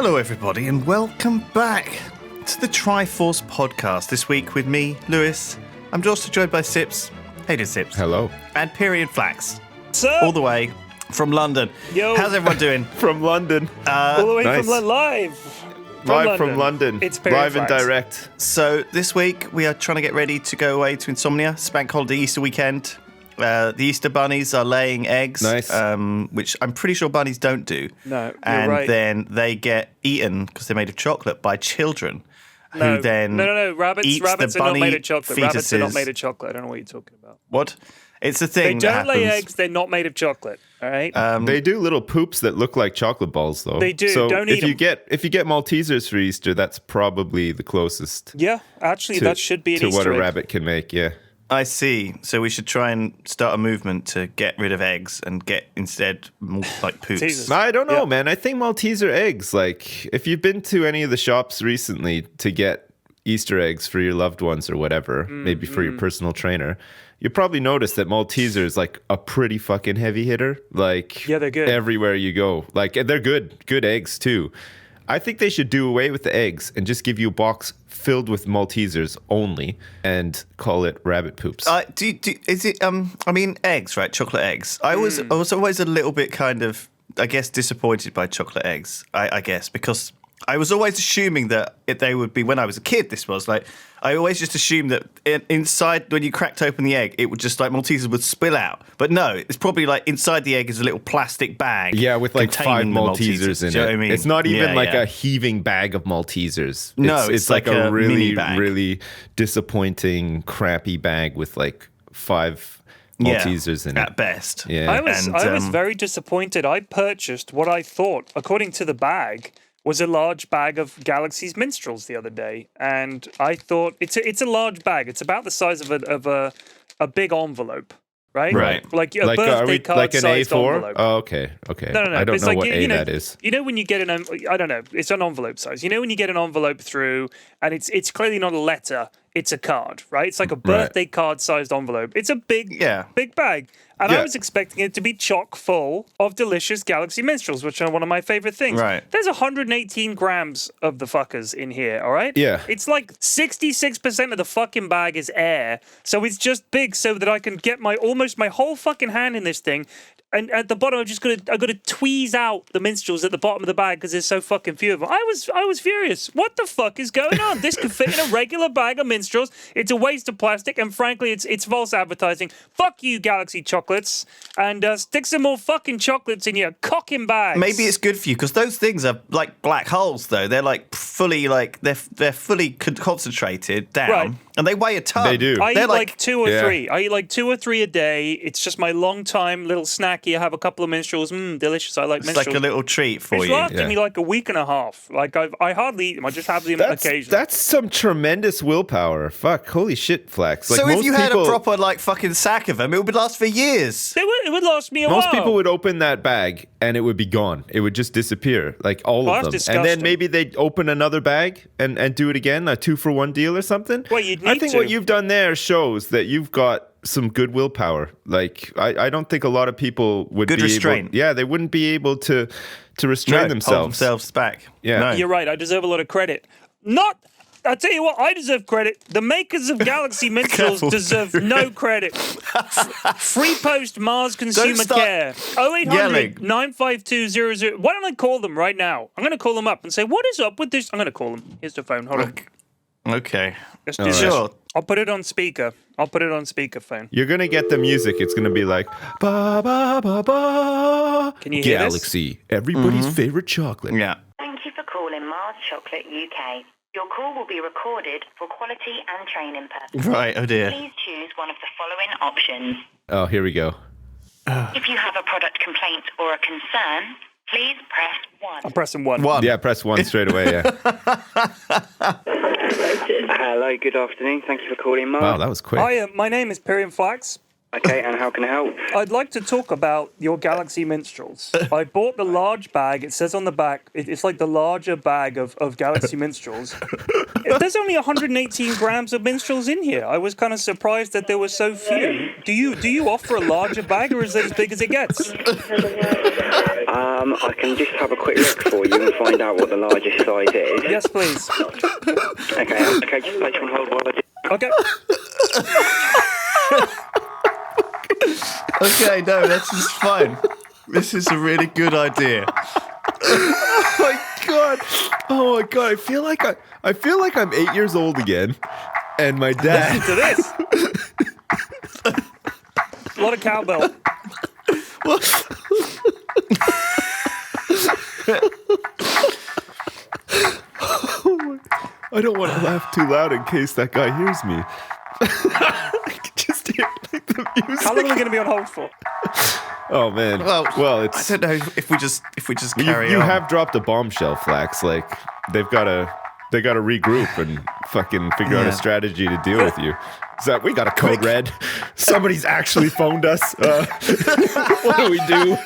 Hello, everybody, and welcome back to the Triforce podcast. This week with me, Lewis. I'm also joined by Sips. Hey there, Sips. Hello. And Pyrion Flax. So, all the way from London. Yo. How's everyone doing? From London. all the way nice. from live. From London. It's live and direct. So this week we are trying to get ready to go away to Insomnia. It's bank holiday Easter weekend. The Easter bunnies are laying eggs, Nice. Which I'm pretty sure bunnies don't do. No, you're and right. then they get eaten because they're made of chocolate by children. No, who then no. Rabbits eats are the not bunny made of chocolate. Rabbits are not fetuses. made of chocolate. I don't know what you're talking about. What? It's a They thing that don't lay happens. eggs. They're not made of chocolate. All right. They do little poops that look like chocolate balls, though. They do. So Don't if eat you 'em. get Maltesers for Easter, that's probably the closest. Yeah, actually, that should be an to Easter what a egg. rabbit can make. Yeah. I see. So we should try and start a movement to get rid of eggs and get instead like poops. Jesus. I don't know, Yeah. man. I think Malteser eggs. Like, if you've been to any of the shops recently to get Easter eggs for your loved ones or whatever, maybe for your personal trainer, you probably notice that Malteser is like a pretty fucking heavy hitter. Like, Yeah, they're good. everywhere you go. Like, they're good eggs too. I think they should do away with the eggs and just give you a box filled with Maltesers only and call it rabbit poops. Is it? I mean, eggs, right? Chocolate eggs. I was always a little bit kind of, I guess, disappointed by chocolate eggs. I guess because I was always assuming that they would be, when I was a kid, this was like, I always just assumed that inside, when you cracked open the egg, it would just like Maltesers would spill out. But no, it's probably like inside the egg is a little plastic bag. Yeah, with like 5 containing the Maltesers in Do you know it. what I mean? It's not even Yeah, like yeah. a heaving bag of Maltesers. No, it's like a mini really, bag. really disappointing, crappy bag with like 5 Maltesers in it. At best. Yeah. I was very disappointed. I purchased what I thought, according to the bag, was a large bag of Galaxy's Minstrels the other day, and I thought it's a large bag. It's about the size of a big envelope, right? Right. Like a Like, birthday card like an sized A4? envelope. Oh, okay. No. I don't It's know like, what you know, that is. You know when you get I don't know. It's an envelope size. You know when you get an envelope through, and it's clearly not a letter. It's a card, right? It's like a birthday card-sized envelope. It's a big bag. And I was expecting it to be chock full of delicious Galaxy Minstrels, which are one of my favorite things. Right. There's 118 grams of the fuckers in here, all right? Yeah. It's like 66% of the fucking bag is air. So it's just big so that I can get almost my whole fucking hand in this thing. And at the bottom, I'm gonna tweeze out the Minstrels at the bottom of the bag because there's so fucking few of them. I was furious. What the fuck is going on? This could fit in a regular bag of Minstrels. It's a waste of plastic, and frankly, it's false advertising. Fuck you, Galaxy Chocolates, and stick some more fucking chocolates in your cocking bags. Maybe it's good for you because those things are like black holes, though. They're like fully they're fully concentrated down, Right. and they weigh a ton. They do. I They're eat like 2 or 3. I eat like 2 or 3 a day. It's just my long time little snacky. I have a couple of Minstrels. Delicious. I like It's Minstrels. like a little treat for It's you. lasted me like a week and a half. Like I hardly eat them. I just have them occasionally. That's some tremendous willpower. Fuck, holy shit, Flax. Like, So if most you had people, a proper like fucking sack of them, it would last for years. It would last me a while. Most people would open that bag and it would be gone. It would just disappear, like all of them. that's And then disgusting. maybe they'd open another bag and do it again, a 2-for-1 deal or something. Well, you'd I need think to. what you've done there shows that you've got some good willpower. Like, I don't think a lot of people would Good be restraint. able... Yeah, they wouldn't be able to restrain Hold themselves. themselves back. Yeah. No. You're right. I deserve a lot of credit. I tell you what, I deserve credit. The makers of Galaxy Minstrels Careful. deserve no credit. Free post Mars Consumer start Care. 0800 yelling. 952 00. Why don't I call them right now? I'm going to call them up and say, what is up with this? I'm going to call them. Here's the phone. Hold on. Okay. Let's do this. Sure. I'll put it on speaker. I'll put it on speakerphone. You're going to get the music. It's going to be like, ba, ba, ba, ba. Can you hear this? Galaxy, everybody's favorite chocolate. Yeah. Thank you for calling Mars Chocolate UK. Your call will be recorded for quality and training purposes. Right. Oh dear. Please choose one of the following options. Oh, here we go. If you have a product complaint or a concern, please press 1. I'm pressing 1. Yeah, press 1 straight away, yeah. Hello, good afternoon. Thank you for calling, Mark. Wow, that was quick. Hi, my name is Pyrion Flax. Okay, and how can I help? I'd like to talk about your Galaxy Minstrels. I bought the large bag. It says on the back, it's like the larger bag of Galaxy Minstrels. There's only 118 grams of Minstrels in here. I was kind of surprised that there were so few. Do you offer a larger bag, or is it as big as it gets? I can just have a quick look for you and find out what the largest size is. Yes, please. Okay, just place you on hold while I do. Okay. Okay, no, that's just fine. This is a really good idea. Oh my god! Oh my god! I feel like I'm 8 years old again, and my dad. Listen to this. A lot of cowbell. I don't want to laugh too loud in case that guy hears me. I can just hear like the music. How long are we going to be on hold for? Oh man. Well, it's. I don't know if we just carry You on. have dropped a bombshell, Flax. Like they've got to regroup and fucking figure out a strategy to deal with you. So we got a code red. Somebody's actually phoned us. What do we do?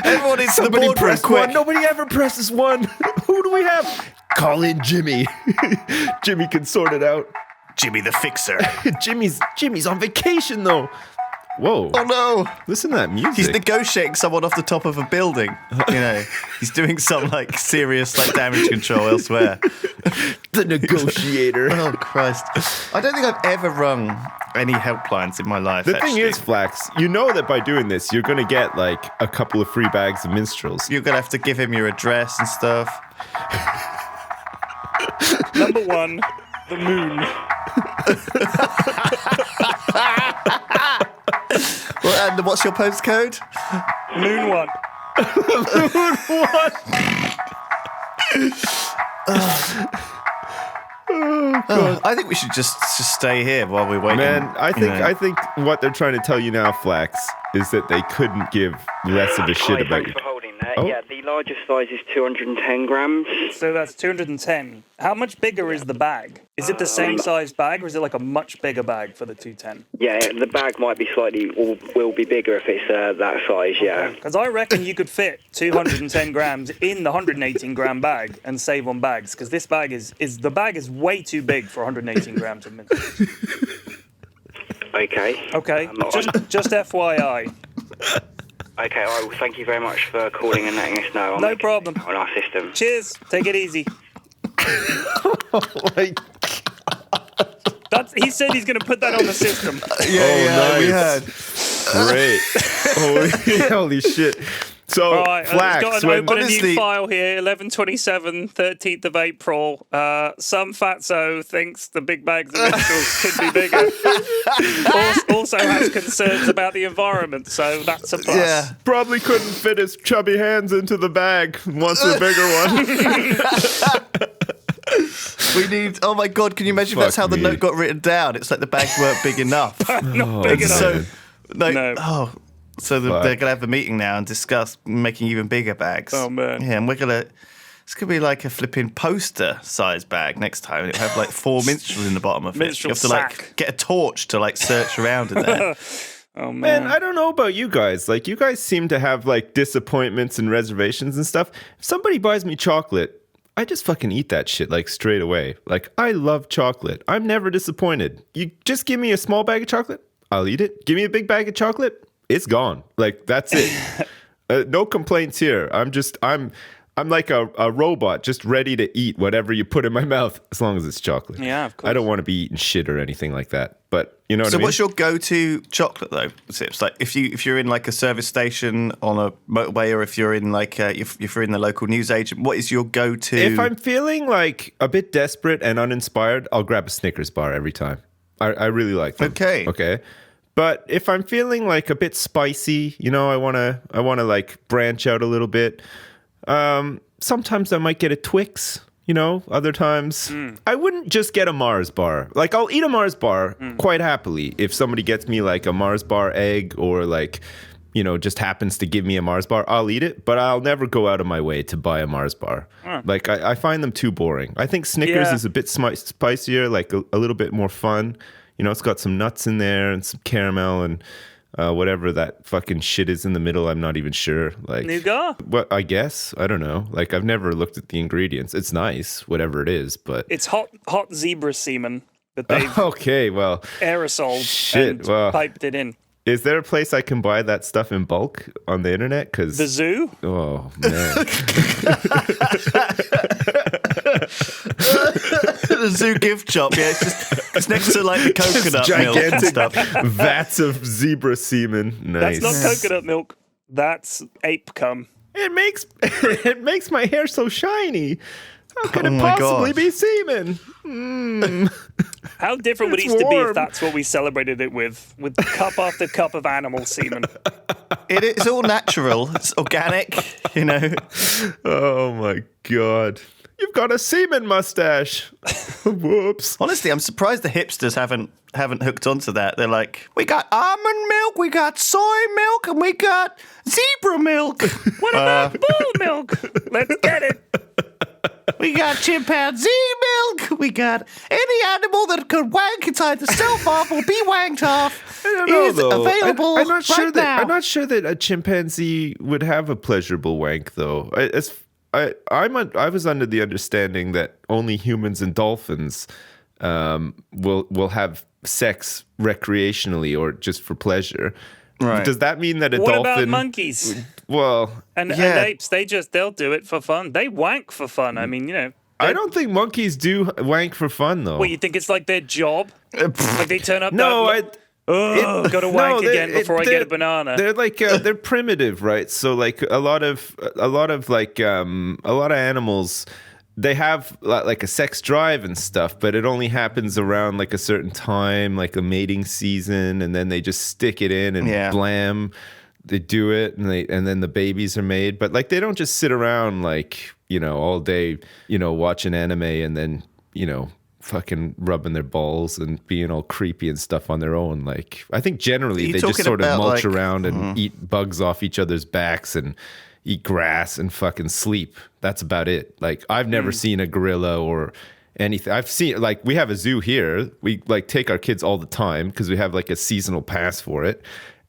Everyone into the Somebody boardroom press quick. one. Nobody ever presses one. Who do we have? Call in Jimmy. Jimmy can sort it out. Jimmy the Fixer. Jimmy's on vacation though. Whoa. Oh no! Listen to that music. He's negotiating someone off the top of a building. You know, he's doing some like serious like damage control elsewhere. the negotiator. Oh Christ! I don't think I've ever rung any helplines in my life. The thing is, Flax, you know that by doing this, you're going to get like a couple of free bags of Minstrels. you're gonna have to give him your address and stuff. Number one, the moon. Well, and what's your postcode? Moon one. I think we should just stay here while we're waiting. Man, I you think know. what they're trying to tell you now, Flax, is that they couldn't give less of a shit Hi, about thanks you. for holding there. Oh. Yeah, the largest size is 210 grams. So that's 210. How much bigger is the bag? Is it the same size bag, or is it like a much bigger bag for the 210? Yeah, the bag might be slightly, or will be bigger if it's that size, yeah. Because I reckon you could fit 210 grams in the 118 gram bag and save on bags. Because this bag is the bag is way too big for 118 grams of Minstrels. Okay. Okay, just FYI. Okay, all right, well, thank you very much for calling and letting us know. No problem. On our system. Cheers. Take it easy. Like, He said he's going to put that on the system. Yeah, we nice. heard. Great. Holy shit. So, All right, Flax, I've got to open a honestly- new file here, 11/27, 13th of April. Some fatso thinks the big bags of Minstrels could be bigger. Also has concerns about the environment, so that's a plus. Yeah. probably couldn't fit his chubby hands into the bag. Wants a bigger one. We need. Oh my God! Can you imagine if that's Fuck how the me. note got written down? It's like the bags weren't big enough. Not big enough. So, No. So Fuck. they're gonna have a meeting now and discuss making even bigger bags. Oh, man. Yeah, and we're gonna. It's gonna be like a flipping poster-sized bag next time, and it'll have like 4 minstrels in the bottom of Minstrel it. You have to sack. like get a torch to like search around in there. Oh, man. Man, I don't know about you guys. Like, you guys seem to have like disappointments and reservations and stuff. If somebody buys me chocolate, I just fucking eat that shit like straight away. Like, I love chocolate. I'm never disappointed. You just give me a small bag of chocolate, I'll eat it. Give me a big bag of chocolate, it's gone. Like, that's it. No complaints here. I'm like a robot, just ready to eat whatever you put in my mouth, as long as it's chocolate. Yeah, of course. I don't want to be eating shit or anything like that. But you know what So I mean? what's your go-to chocolate though? It's like if you're in like a service station on a motorway, or if you're in like if you're in the local newsagent, what is your go-to? If I'm feeling like a bit desperate and uninspired, I'll grab a Snickers bar every time. I really like them. Okay. But if I'm feeling like a bit spicy, you know, I wanna like branch out a little bit. Sometimes I might get a Twix, you know, other times I wouldn't just get a Mars bar. Like, I'll eat a Mars bar quite happily if somebody gets me like a Mars bar egg, or like, you know, just happens to give me a Mars bar, I'll eat it, but I'll never go out of my way to buy a Mars bar. Like, I find them too boring. I think Snickers Yeah. is a bit spicier, like a little bit more fun. You know, it's got some nuts in there and some caramel, and whatever that fucking shit is in the middle. I'm not even sure. Like nougat. What I guess I don't know. Like I've never looked at the ingredients. It's nice, whatever it is, but It's hot zebra semen that they've okay. Well, aerosoled shit. and Well, piped it in. is there a place I can buy that stuff in bulk on the internet? Because The zoo? oh man. The zoo gift shop, yeah, it's next to like the coconut milk and Gigantic stuff. vats of zebra semen. Nice. That's not coconut milk. That's ape cum. It makes my hair so shiny. How could Oh it my possibly God. be semen? How different would It's Easter be if warm. that's what we celebrated it with cup after cup of animal semen? It's all natural. It's organic, you know. Oh my god. You've got a semen mustache. Whoops. Honestly, I'm surprised the hipsters haven't hooked onto that. They're like, we got almond milk, we got soy milk, and we got zebra milk. What about bull milk? Let's get it. We got chimpanzee milk. We got any animal that could wank inside the self off or be wanked off. I don't know, is though. available I'm not sure right that now. I'm not sure that a chimpanzee would have a pleasurable wank, though. I was under the understanding that only humans and dolphins will have sex recreationally or just for pleasure. Right. Does that mean that a What dolphin? about monkeys Well, and Yeah. apes? They'll do it for fun. They wank for fun. I mean, you know. I don't think monkeys do wank for fun, though. What, you think it's like their job? Like they turn up. no, got to wank they- again before I get a banana. They're like they're primitive, right? So like a lot of animals, they have like a sex drive and stuff, but it only happens around like a certain time, like a mating season, and then they just stick it in and Yeah. blam, they do it, and then the babies are made. But like they don't just sit around like, you know, all day, you know, watching anime and then, you know, fucking rubbing their balls and being all creepy and stuff on their own. Like I think generally You're they just talking sort of about, mulch like- around and eat bugs off each other's backs and eat grass and fucking sleep. That's about it. Like I've never seen a gorilla or anything. I've seen, like, we have a zoo here. We like take our kids all the time because we have like a seasonal pass for it.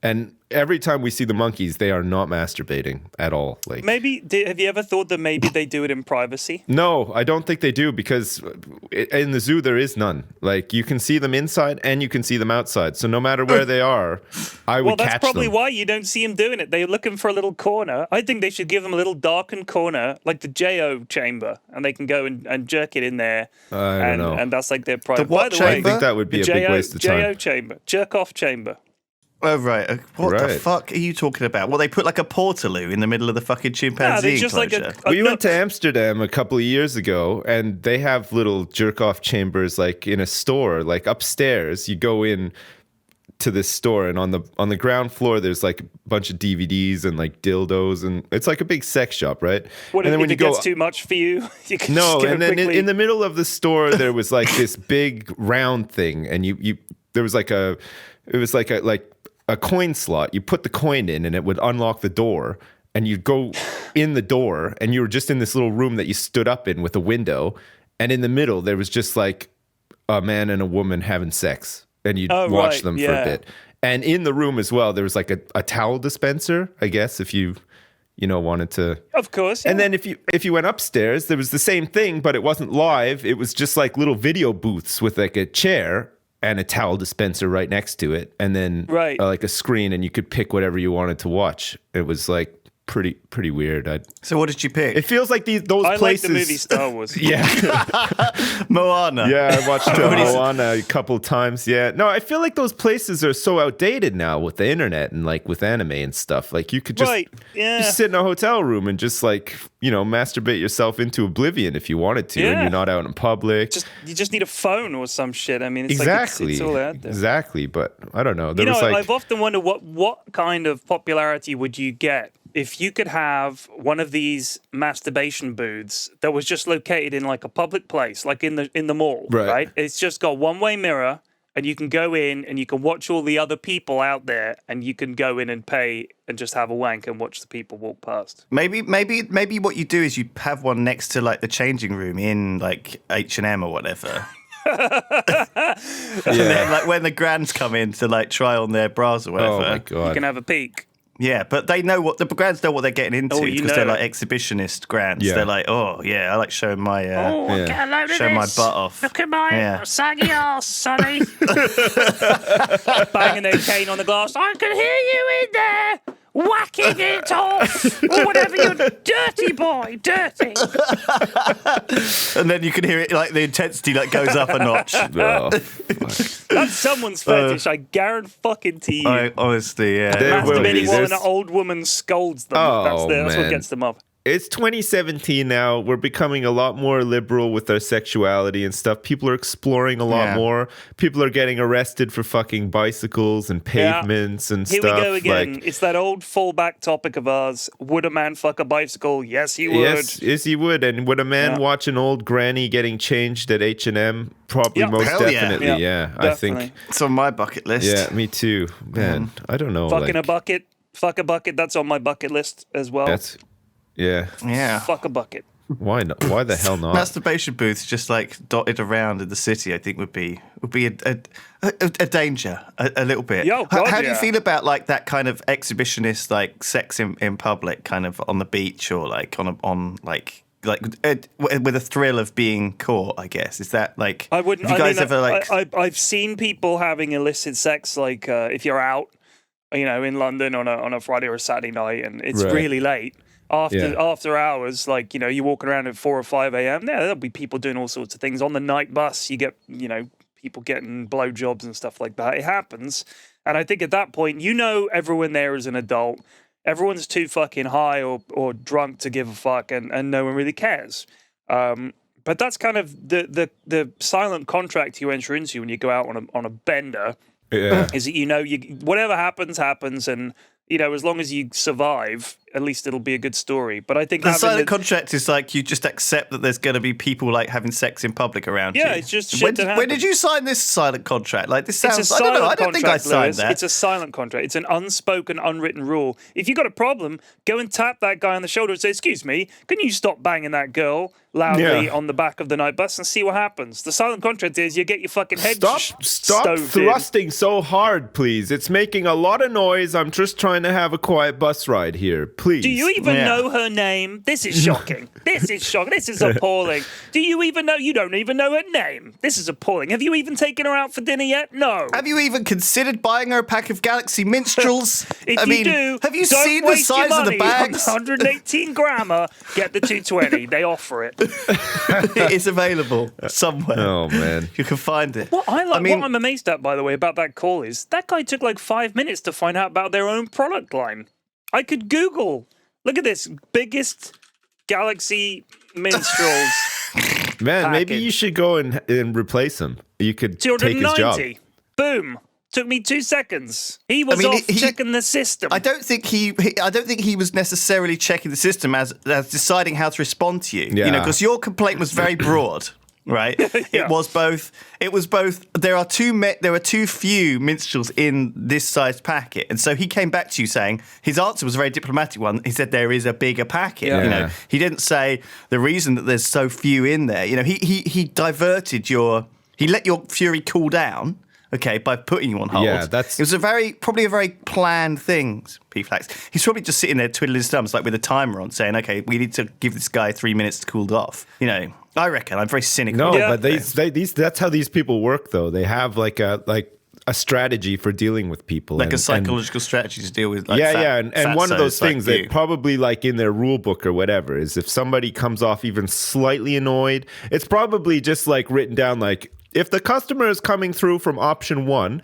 And every time we see the monkeys, they are not masturbating at all. Like Maybe have you ever thought that maybe they do it in privacy? no, I don't think they do because in the zoo there is none. Like you can see them inside and you can see them outside. So no matter where they are, I would Well, that's catch probably them. why you don't see them doing it. They're looking for a little corner. I think they should give them a little darkened corner, like the JO chamber, and they can go and jerk it in there. I don't know. And that's like their private. what By the chamber? way, I think that would be a the big waste of time. JO chamber, jerk off chamber. Oh, right. What the Right. fuck are you talking about? Well, they put like a portaloo in the middle of the fucking chimpanzee they're just like enclosure. a We went nook. to Amsterdam a couple of years ago, and they have little jerk-off chambers, like in a store, like upstairs. You go in to this store, and on the ground floor, there's like a bunch of DVDs and like dildos, and it's like a big sex shop, right? What and if it gets too much for you? You can no, just go and then quickly. in the middle of the store, there was like this big round thing, and you there was like a coin slot. You put the coin in, and it would unlock the door. And you'd go in the door, and you were just in this little room that you stood up in with a window. And in the middle, there was just like a man and a woman having sex, and you'd watch right, them for yeah. a bit. And in the room as well, there was like a towel dispenser, I guess, if you wanted to. Of course. And yeah. then if you went upstairs, there was the same thing, but it wasn't live. It was just like little video booths with like a chair and a towel dispenser right next to it, and then Right. like a screen, and you could pick whatever you wanted to watch. It was like pretty weird. So what did you pick? It feels like those I like places. the movie Star Wars. Yeah, Moana. yeah, I watched Moana a couple times. Yeah, no, I feel like those places are so outdated now with the internet and like with anime and stuff. Like you could just, Right, yeah. just sit in a hotel room and just like masturbate yourself into oblivion if you wanted to, and Yeah. you're not out in public. You just need a phone or some shit. I mean, it's Exactly, like it's all out there. exactly. But I don't know. There You know, was like I've often wondered what kind of popularity would you get if you could have one of these masturbation booths that was just located in like a public place, like in the mall, Right. right? It's just got one-way mirror, and you can go in and you can watch all the other people out there, and you can go in and pay and just have a wank and watch the people walk past. Maybe what you do is you have one next to like the changing room in like H&M or whatever. And then, like when the grands come in to like try on their bras or whatever, Oh my You god. can have a peek. yeah, but they know what the grands know what they're getting into Oh, you because they're know like it. exhibitionist grands. Yeah. They're like, oh yeah, I like showing my Yeah. Get a load of show my this. butt off. Look at my Yeah. saggy ass, sonny. Banging their cane on the glass. I can hear you in there. Whacking it off. Or whatever you're... Dirty boy, dirty. And then you can hear it like the intensity like goes up a notch. Oh, That's someone's fetish, I guarantee you. Honestly, yeah. There will be. Masturbating while an There's- old woman scolds them. Oh, That's what man. gets them up. It's 2017 now. We're becoming a lot more liberal with our sexuality and stuff. People are exploring a lot Yeah. more. People are getting arrested for fucking bicycles and pavements and Here stuff. we go again. Like, It's that old fallback topic of ours. Would a man fuck a bicycle? Yes, he would. yes, he would. And would a man Yeah. watch an old granny getting changed at H&M? Probably Yeah. most Hell yeah. definitely. Yeah, I definitely. think. It's on my bucket list. Yeah, me too. Man, I don't know. Fucking like, a bucket. Fuck a bucket. That's on my bucket list as well. That's yeah. Yeah. Fuck a bucket. Why not? Why the hell not? Masturbation booths just like dotted around in the city, I think would be a danger a little bit. Yo, God, how do you yeah. feel about like that kind of exhibitionist like sex in public, kind of on the beach or like on like with a thrill of being caught? I guess is that like I wouldn't. Have you guys I ever like? I've seen people having illicit sex, like if you're out, in London on a Friday or a Saturday night, and it's Right. really late Yeah. after hours, like you're walking around at 4 or 5 a.m. Yeah, there'll be people doing all sorts of things on the night bus. You get people getting blowjobs and stuff like that. It happens, and I think at that point, everyone there is an adult. Everyone's too fucking high or drunk to give a fuck, and no one really cares. But that's kind of the silent contract you enter into when you go out on a bender. Yeah. Is that whatever happens, and as long as you survive, at least it'll be a good story. But I think The having silent contract is like you just accept that there's going to be people like having sex in public around you. Yeah, it's just shit when, that when did happens. you sign this silent contract? Like this it's sounds. a I don't know. I silent don't think I contract, signed Lewis. that. It's a silent contract. It's an unspoken, unwritten rule. If you got a problem, go and tap that guy on the shoulder and say, "Excuse me, can you stop banging that girl loudly Yeah. on the back of the night bus and see what happens?" The silent contract is you get your fucking head Stop stoved in. thrusting so hard, please. It's making a lot of noise. I'm just trying to have a quiet bus ride here, please. Do you even Yeah. know her name? This is shocking. This is shocking. This is appalling. Do you even know? You don't even know her name. This is appalling. Have you even taken her out for dinner yet? No. Have you even considered buying her a pack of Galaxy Minstrels? If I you mean, do, have you don't seen the waste your size of the money on bags? 118 grammer. Get the 220. They offer it. It is available somewhere. Oh man. You can find it. What I'm amazed at, by the way, about that call is that guy took like 5 minutes to find out about their own product line. I could Google. Look at this. Biggest Galaxy Minstrels. Man, maybe Package. you should go and replace him. You could take his job. 290. Boom. Took me 2 seconds. He was mean, off checking the system. I don't think he was necessarily checking the system as deciding how to respond to you. Yeah. Because your complaint was very broad. Right. Yeah. It was both. There are too few minstrels in this sized packet, and so he came back to you saying his answer was a very diplomatic one. He said there is a bigger packet. Yeah. He didn't say the reason that there's so few in there. He diverted he let your fury cool down. Okay, by putting you on hold. Yeah, it was probably a very planned thing, P-Flax. He's probably just sitting there twiddling his thumbs, like with a timer on, saying, "Okay, we need to give this guy 3 minutes to cool off." I reckon I'm very cynical. No, Yeah. but that's how these people work, though. They have like a strategy for dealing with people, like a psychological strategy to deal with. Like and one of those things like that probably like in their rule book or whatever is if somebody comes off even slightly annoyed, it's probably just like written down like if the customer is coming through from option 1,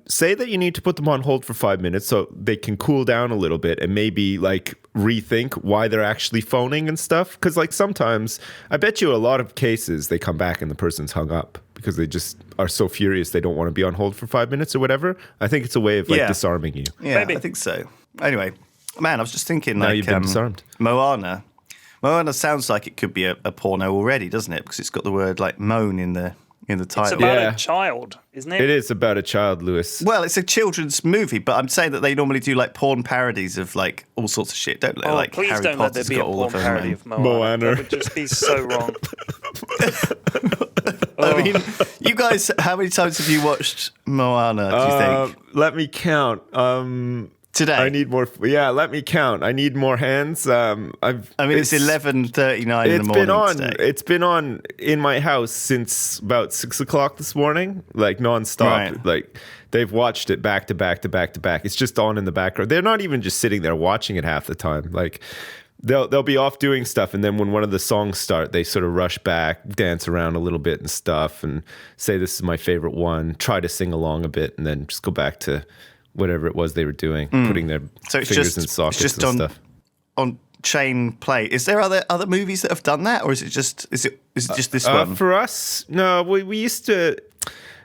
say that you need to put them on hold for 5 minutes so they can cool down a little bit and maybe like rethink why they're actually phoning and stuff. Because like sometimes, I bet you a lot of cases they come back and the person's hung up because they just are so furious they don't want to be on hold for 5 minutes or whatever. I think it's a way of like disarming you. Yeah, Maybe. I think so. Anyway, man, I was just thinking Now like you've been disarmed. Moana. Moana sounds like it could be a porno already, doesn't it? Because it's got the word like moan in the It's title. about Yeah. a child, isn't it? It is about a child, Lewis. Well, it's a children's movie, but I'm saying that they normally do like porn parodies of like all sorts of shit, don't they? Oh, like please Harry don't let there Potter's be a got all porn of them. parody of Moana. Moana. That would just be so wrong. I mean, you guys, how many times have you watched Moana, do you think? Let me count. Today? I need more. Yeah, let me count. I need more hands. I mean, it's 11:39 in the morning today. It's been on in my house since about 6 o'clock this morning, like nonstop. Right. Like they've watched it back to back to back to back. It's just on in the background. They're not even just sitting there watching it half the time. Like they'll be off doing stuff, and then when one of the songs start, they sort of rush back, dance around a little bit and stuff, and say this is my favorite one. Try to sing along a bit, and then just go back to whatever it was they were doing, putting their fingers in sockets and stuff. On chain play. Is there other movies that have done that, or is it just this one? For us, no. We used to,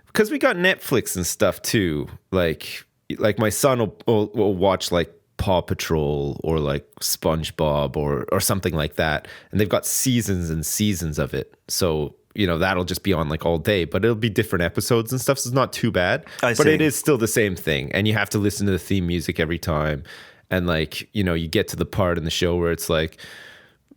because we got Netflix and stuff too. Like my son will watch like Paw Patrol or like SpongeBob or something like that, and they've got seasons and seasons of it. So that'll just be on like all day, but it'll be different episodes and stuff, so it's not too bad. But it is still the same thing, and you have to listen to the theme music every time. And like, you get to the part in the show where it's like,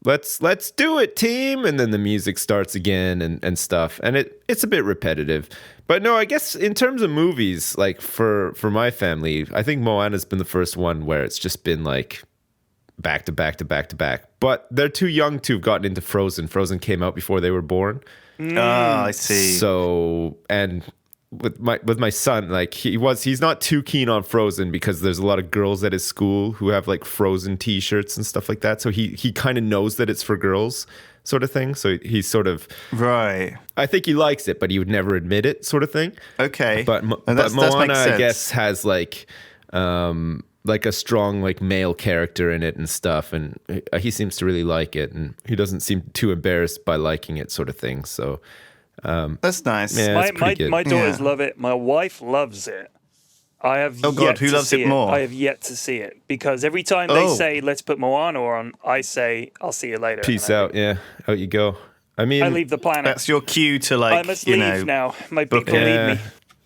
let's do it, team, and then the music starts again and stuff, and it's a bit repetitive. But no, I guess in terms of movies, like for my family, I think Moana's been the first one where it's just been like back to back to back to back. But they're too young to have gotten into Frozen. Frozen came out before they were born. I see. So, and with my son, like he's not too keen on Frozen because there's a lot of girls at his school who have like Frozen t-shirts and stuff like that. So he kind of knows that it's for girls, sort of thing. So he's sort of right. I think he likes it, but he would never admit it, sort of thing. Okay. But Moana, I guess, has like a strong like male character in it and stuff, and he seems to really like it, and he doesn't seem too embarrassed by liking it, sort of thing. So that's nice. Yeah, my daughters love it. My wife loves it. I have who loves it more? I have yet to see it because every time they say let's put Moana on, I say I'll see you later. Peace out. Yeah, out you go. I mean, I leave the planet. That's your cue to like. I must leave now. My people need me.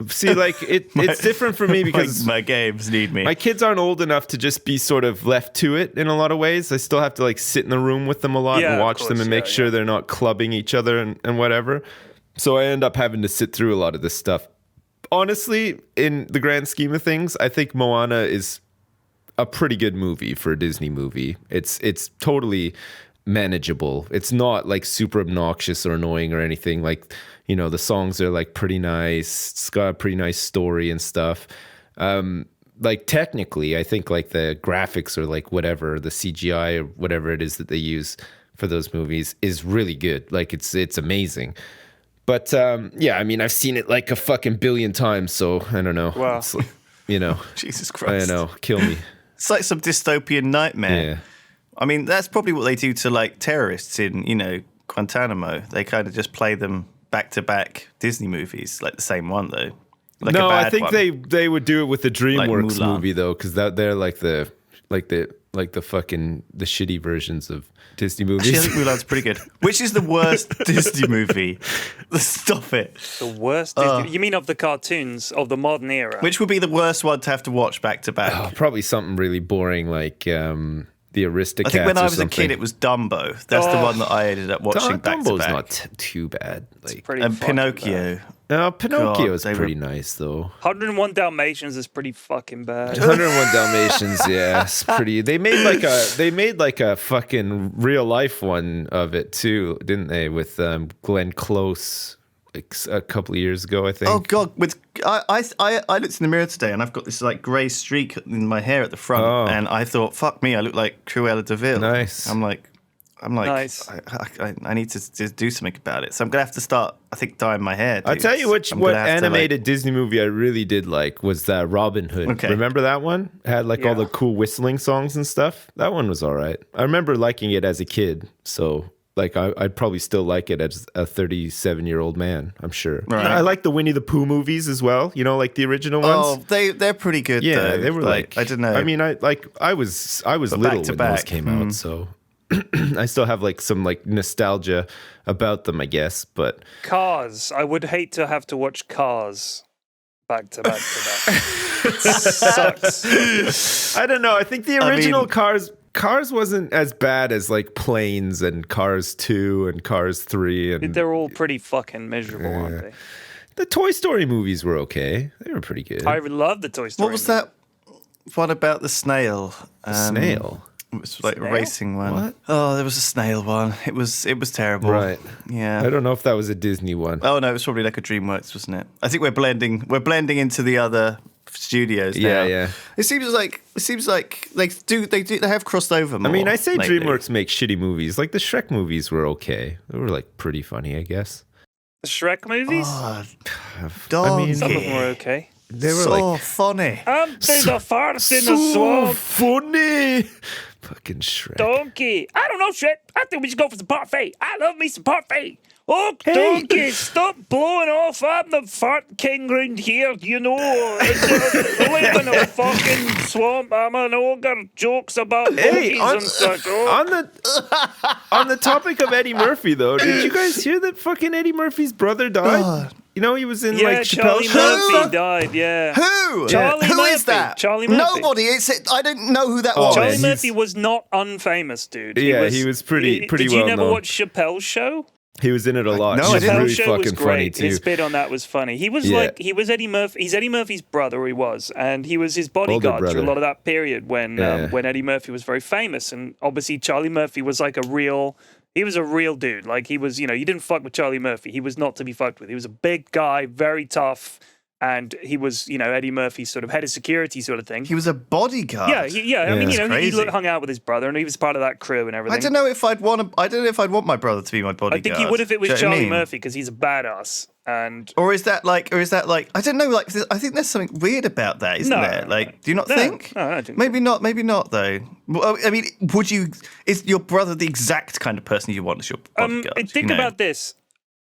See, like it's different for me because my games need me. My kids aren't old enough to just be sort of left to it in a lot of ways. I still have to like sit in the room with them a lot and watch them and make sure they're not clubbing each other and whatever. So I end up having to sit through a lot of this stuff. Honestly, in the grand scheme of things, I think Moana is a pretty good movie for a Disney movie. It's totally manageable. It's not like super obnoxious or annoying or anything. Like, the songs are like pretty nice. It's got a pretty nice story and stuff. Like technically, I think like the graphics or like whatever, the CGI or whatever it is that they use for those movies is really good. Like it's amazing. But yeah, I mean, I've seen it like a fucking billion times, so I don't know. Wow. It's like, Jesus Christ. I know, kill me. It's like some dystopian nightmare. Yeah. I mean, that's probably what they do to like terrorists in, Guantanamo. They kind of just play them back-to-back Disney movies, like the same one though. Like no, a bad I think one. they would do it with the DreamWorks Mulan. movie though, because they're like the fucking the shitty versions of Disney movies. Actually, I think Mulan's pretty good. Which is the worst Disney movie? Stop it. The worst Disney. You mean of the cartoons of the modern era? Which would be the worst one to have to watch back to back? Oh, probably something really boring like the Aristocats. I think when I was or a kid, it was Dumbo. That's the one that I ended up watching back to Dumbo's back. not too bad. Like, and Pinocchio. No, Pinocchio is God, pretty nice though. 101 Dalmatians is pretty fucking bad. 101 Dalmatians, yeah, it's pretty. They made like a fucking real life one of it too, didn't they? With Glenn Close, like a couple of years ago, I think. Oh God! I looked in the mirror today and I've got this like grey streak in my hair at the front, and I thought, fuck me, I look like Cruella de Vil. Nice. I'm like, nice. I need to do something about it. So I'm gonna have to start, I think, dyeing my hair. I'll tell you what animated Disney movie I really did like was Robin Hood. Okay. Remember that one? It had like all the cool whistling songs and stuff. That one was all right. I remember liking it as a kid. So like I'd probably still like it as a 37-year-old man, I'm sure. Right. I like the Winnie the Pooh movies as well, like the original ones. Oh, they're pretty good. Yeah, though. they were like I don't know. I mean, I was little when those came out, so I still have like some like nostalgia about them, I guess. But Cars. I would hate to have to watch Cars back to back to back. It sucks. I don't know. I think the original Cars Cars wasn't as bad as like Planes and Cars 2 and Cars 3. And They're all pretty fucking miserable, aren't they? the Toy Story movies were okay. They were pretty good. I love the Toy Story. What was that one about the snail? Snail. It was like Snail? a racing one. What? Oh, there was a snail one. It was terrible. Right. Yeah. I don't know if that was a Disney one. Oh no, it was probably like a DreamWorks, wasn't it? I think we're blending into the other studios now. Yeah. It seems like they have crossed over more. I mean, I say lately. DreamWorks makes shitty movies. Like the Shrek movies were okay. They were like pretty funny, I guess. The Shrek movies? Oh, I mean, Some of them were okay. They were so like funny. There's a farce in the swamp. funny. Fucking Shrek. Donkey. I don't know, Shrek. I think we should go for some parfait. I love me some parfait. Oh, Hey. Donkey, stop blowing off. I'm the fart king round here, you know. I live in a fucking swamp. I'm an ogre. Jokes about Hey, monkeys and such. Oh. on the topic of Eddie Murphy, though, did you guys hear that fucking Eddie Murphy's brother died? You know, he was in Yeah, like Charlie Chappelle's Murphy show. died, yeah. Who? Charlie Who Murphy. is that? Charlie Murphy. Nobody. I didn't know who that Oh, was. Charlie man, Murphy he's- was not unfamous, dude. Yeah, he was pretty Did you well never known. watch Chappelle's show? He was in it a lot. no, He I was didn't. really Chappelle's show was fucking funny great. too. His bit on that was funny. He was Yeah. he was Eddie Murphy. He's Eddie Murphy's brother, or he was, and he was his bodyguard through a brother. lot of that period when Yeah. when Eddie Murphy was very famous. And obviously, Charlie Murphy was like he was a real dude. Like he was, you didn't fuck with Charlie Murphy. He was not to be fucked with. He was a big guy, very tough. And he was, Eddie Murphy's sort of head of security sort of thing. He was a bodyguard. Yeah. I mean, That's he crazy. hung out with his brother, and he was part of that crew and everything. I don't know if I'd want my brother to be my bodyguard. I think he would if it was Do you know what I Charlie mean? Murphy because he's a badass. And Or is that like I don't know, like I think there's something weird about that, isn't No, there? Like, do you not no, think? no, I don't think Maybe not though. Well, I mean, is your brother the exact kind of person you want as your bodyguard? think about this.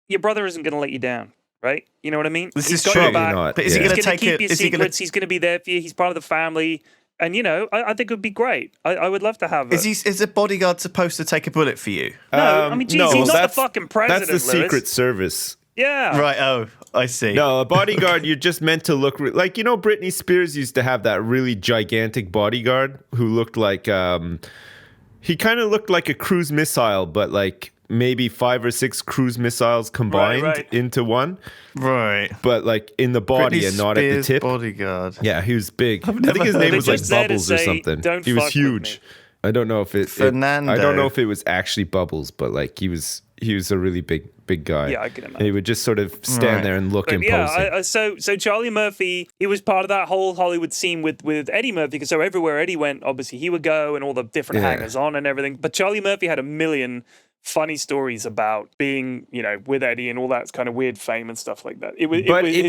Your brother isn't going to let you down, right? You know what I mean? This He's is got true. your Probably back. not. But is he Yeah. going He's to going to take keep it? your Is he going secrets. to? He's going to be there for you. He's part of the family. And, I think it would be great. I would love to have Is a bodyguard supposed to take a bullet for you? No, I mean, geez, he's not the fucking president, That's the Lewis. Secret Service. Yeah. Right. Oh, I see. No, a bodyguard, you're just meant to look like, Britney Spears used to have that really gigantic bodyguard who looked like, he kind of looked like a cruise missile, but like maybe 5 or 6 cruise missiles combined Right. into one, Right. but like in the body Britney and not at the Spears tip. bodyguard. Yeah, he was big. I never think his heard name of was him. like Just there to Bubbles or say, something. "Don't He was fuck with huge. me." I don't know if Fernando. I don't know if it was actually Bubbles, but like he was a really big guy. Yeah, I can And he imagine. would just sort of stand Right. there and look But imposing. yeah, so Charlie Murphy, he was part of that whole Hollywood scene with Eddie Murphy. Because so everywhere Eddie went, obviously he would go and all the different Yeah. hangers on and everything. But Charlie Murphy had a million funny stories about being, with Eddie and all that kind of weird fame and stuff like that. His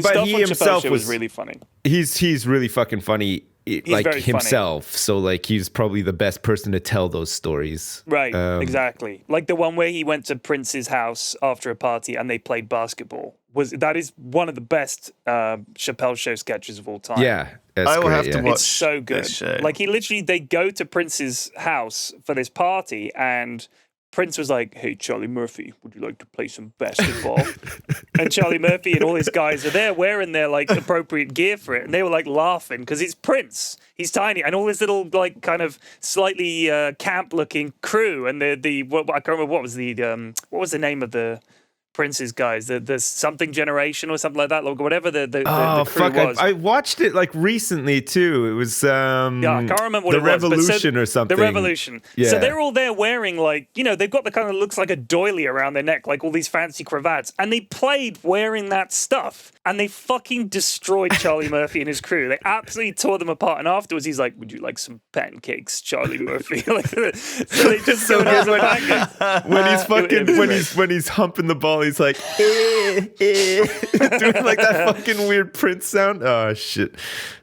stuff he on Chappelle's himself show was was really funny. He's really fucking funny, like very funny. himself. So like he's probably the best person to tell those stories. Right, exactly. Like the one where he went to Prince's house after a party and they played basketball. That is one of the best Chappelle show sketches of all time. Yeah, that's I will great, have to yeah. watch It's so good. this show. Like they go to Prince's house for this party, and Prince was like, "Hey, Charlie Murphy, would you like to play some basketball?" And Charlie Murphy and all his guys are there wearing their like appropriate gear for it, and they were like laughing because it's Prince. He's tiny, and all this little like kind of slightly camp-looking crew, and I can't remember what was the name of the Prince's guys, the something generation or something like that, like whatever the Oh crew fuck! was. I watched it like recently too. It was Yeah, I can't remember what the it was. but Revolution or something. The Revolution. Yeah. So they're all there wearing like, they've got the kind of looks like a doily around their neck, like all these fancy cravats. And they played wearing that stuff. And they fucking destroyed Charlie Murphy and his crew. They absolutely tore them apart. And afterwards, he's like, "Would you like some pancakes, Charlie Murphy?" Like, so they just So go good down some when- pancakes. when he's It fucking was when he's humping the ball, he's like doing like that fucking weird Prince sound. Oh shit!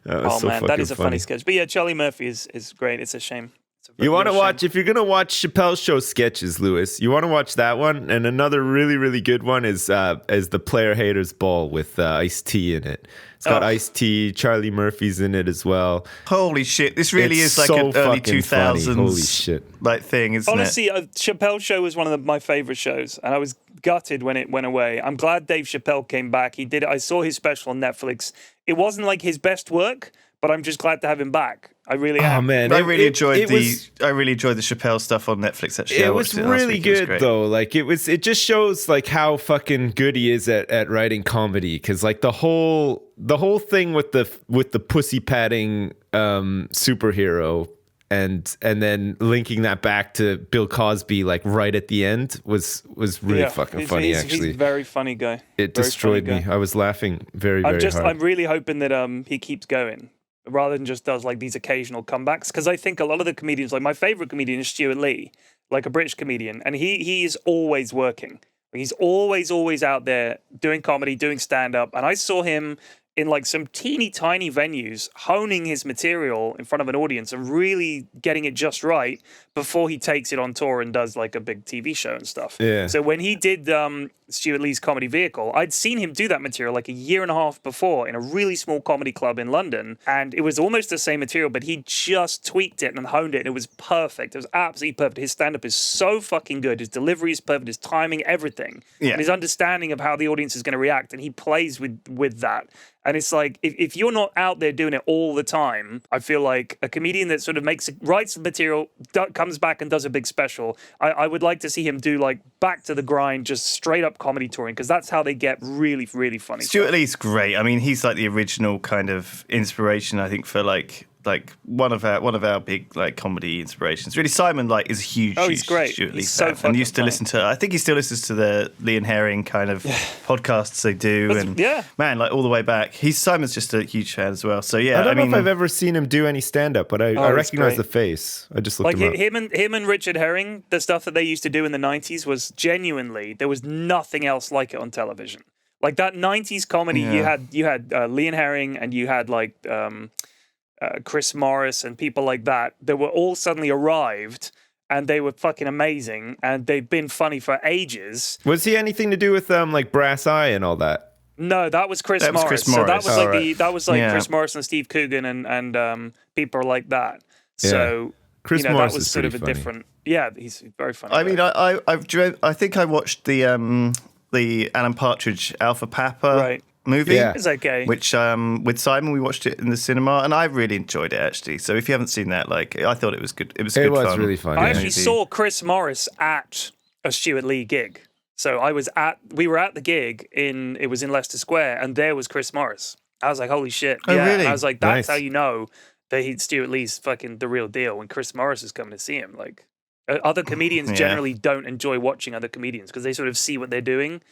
That was Oh so man, that fucking is a funny sketch. But yeah, Charlie Murphy is great. It's a shame. It's a You want to real shame. watch, if you're going to watch Chappelle's show sketches, Lewis, you want to watch that one. And another really, really good one is The Player Haters Ball with Ice-T in it. It's got Ice-T, Charlie Murphy's in it as well. Holy shit! This really It's is like so an early fucking funny. 2000s Holy shit. like thing, isn't Honestly, it? Chappelle's show was one of my favorite shows, and I was gutted when it went away. I'm glad Dave Chappelle came back. He did it. I saw his special on Netflix. It wasn't like his best work, but I'm just glad to have him back. I really Oh am. man, I really enjoyed it was, I really enjoyed the Chappelle stuff on Netflix. Actually, it was really good great. though. Like it just shows like how fucking good he is at writing comedy. Because like the whole thing with the pussy patting superhero and then linking that back to Bill Cosby like right at the end was really fucking funny. Actually, he's a very funny guy. It destroyed me. I was laughing very hard. I'm really hoping that he keeps going rather than just does like these occasional comebacks, because I think a lot of the comedians, like my favorite comedian is Stuart Lee, like a British comedian, and he is always working. He's always out there doing comedy, doing stand up, and I saw him in like some teeny tiny venues honing his material in front of an audience and really getting it just right before he takes it on tour and does like a big TV show and stuff. Yeah. So when he did Stuart Lee's Comedy Vehicle, I'd seen him do that material like a year and a half before in a really small comedy club in London, and it was almost the same material, but he just tweaked it and honed it, and it was perfect. It was absolutely perfect. His stand-up is so fucking good. His delivery is perfect. His timing, everything. Yeah. And his understanding of how the audience is going to react, and he plays with that. And it's like, if you're not out there doing it all the time, I feel like a comedian that sort of writes the material, comes back and does a big special, I would like to see him do like back to the grind, just straight up comedy touring, because that's how they get really, really funny. Stuart Lee's great. I mean, he's like the original kind of inspiration, I think, for like one of our big like comedy inspirations. Really, Simon like is a huge. He's great. Stuart Lee He's so fan, fucking and used to funny. listen to. I think he still listens to the Lee and Herring kind of podcasts they do, and man, like all the way back. Simon's just a huge fan as well. So yeah, I don't know if I've ever seen him do any stand up, but I recognize the face. I just looked like him up. him and Richard Herring, the stuff that they used to do in the 90s was genuinely, there was nothing else like it on television. Like that 90s comedy, you had Lee and Herring, and you had like Chris Morris and people like that were all suddenly arrived, and they were fucking amazing, and they've been funny for ages. Was he anything to do with like Brass Eye and all that? No, that was Chris That was Morris. Chris So that Morris. was like Chris Morris and Steve Coogan and people like that. Yeah. So Chris that Morris was is sort of a pretty funny. different. Yeah, he's very funny. I mean, I think I watched the Alan Partridge Alpha Papa movie. Yeah. It's okay. Which with Simon we watched it in the cinema, and I really enjoyed it actually. So if you haven't seen that, like I thought it was good. It was good fun. Really funny. I yeah. actually saw Chris Morris at a Stuart Lee gig. So we were at the gig it was in Leicester Square, and there was Chris Morris. I was like, holy shit. Oh, yeah. really? And I was like, that's Nice. how you know that Stuart Lee's fucking the real deal when Chris Morris is coming to see him. Like other comedians generally don't enjoy watching other comedians because they sort of see what they're doing.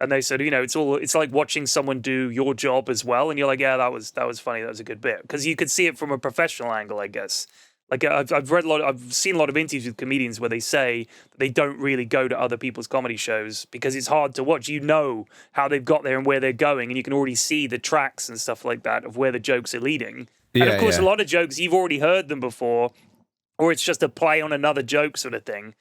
And they said, it's like watching someone do your job as well. And you're like, yeah, that was funny. That was a good bit. Because you could see it from a professional angle, I guess. Like I've seen a lot of interviews with comedians where they say that they don't really go to other people's comedy shows because it's hard to watch. You know how they've got there and where they're going, and you can already see the tracks and stuff like that of where the jokes are leading. And of course, a lot of jokes, you've already heard them before, or it's just a play on another joke sort of thing.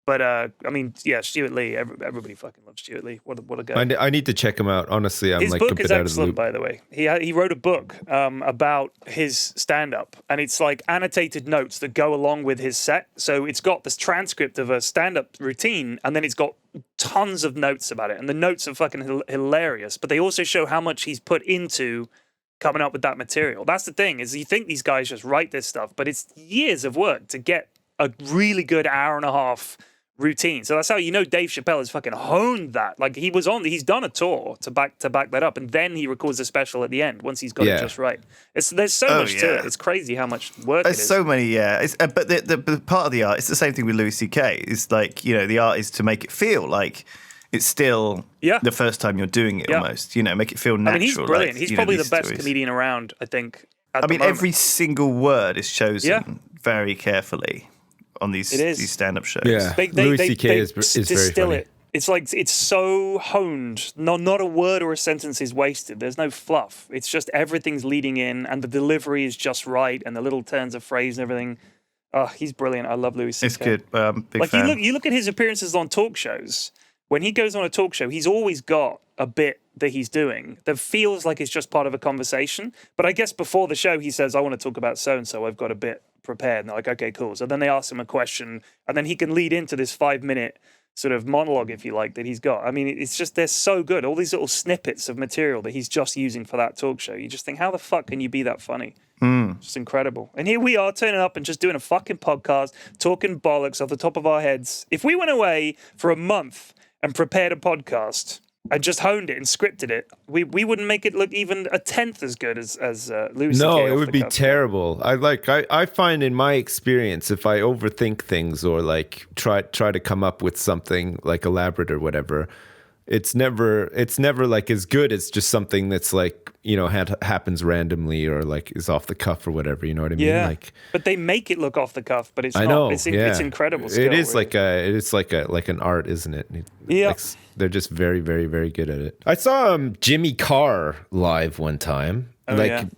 But, I mean, yeah, Stuart Lee, everybody fucking loves Stuart Lee. What a guy. I need to check him out. Honestly, I'm His like book a bit is out of the excellent, loop. by the way. He wrote a book about his stand-up, and it's like annotated notes that go along with his set. So it's got this transcript of a stand-up routine, and then it's got tons of notes about it. And the notes are fucking hilarious, but they also show how much he's put into coming up with that material. That's the thing, is you think these guys just write this stuff, but it's years of work to get a really good hour and a half routine. So that's how you know Dave Chappelle has fucking honed that. Like he's done a tour to back that up, and then he records a special at the end once he's got it just right. There's so much to it. It's crazy how much work There's it is. so many, but the part of the art, it's the same thing with Louis C.K. It's like, the art is to make it feel like it's still the first time you're doing it almost. Make it feel natural. I mean, he's brilliant. Like, he's probably the these best stories. comedian around, I think. I mean, every single word is chosen very carefully on these stand-up shows. Yeah, Louis C.K. is very funny. It's like it's so honed. Not a word or a sentence is wasted. There's no fluff. It's just everything's leading in, and the delivery is just right, and the little turns of phrase and everything. Oh, he's brilliant. I love Louis C.K. It's good. Big like fan. you look at his appearances on talk shows. When he goes on a talk show, he's always got a bit that he's doing that feels like it's just part of a conversation. But I guess before the show, he says, I want to talk about so-and-so. I've got a bit prepared. And they're like, okay, cool. So then they ask him a question, and then he can lead into this 5-minute sort of monologue, if you like, that he's got. I mean, it's just, they're so good. All these little snippets of material that he's just using for that talk show. You just think, how the fuck can you be that funny? Just incredible. And here we are turning up and just doing a fucking podcast, talking bollocks off the top of our heads. If we went away for a month and prepared a podcast and just honed it and scripted it, we wouldn't make it look even a tenth as good as Louis No, CK it off would the be cuff. terrible. I find in my experience, if I overthink things or like try to come up with something like elaborate or whatever, it's never like as good as just something that's like, you know, happens randomly or like is off the cuff or whatever. You know what I mean? Yeah, Like, but they make it look off the cuff, but it's I not. know. It's yeah. incredible. Skill, It is really. like an art, isn't it? Yeah. Like, they're just very, very, very good at it. I saw Jimmy Carr live one time.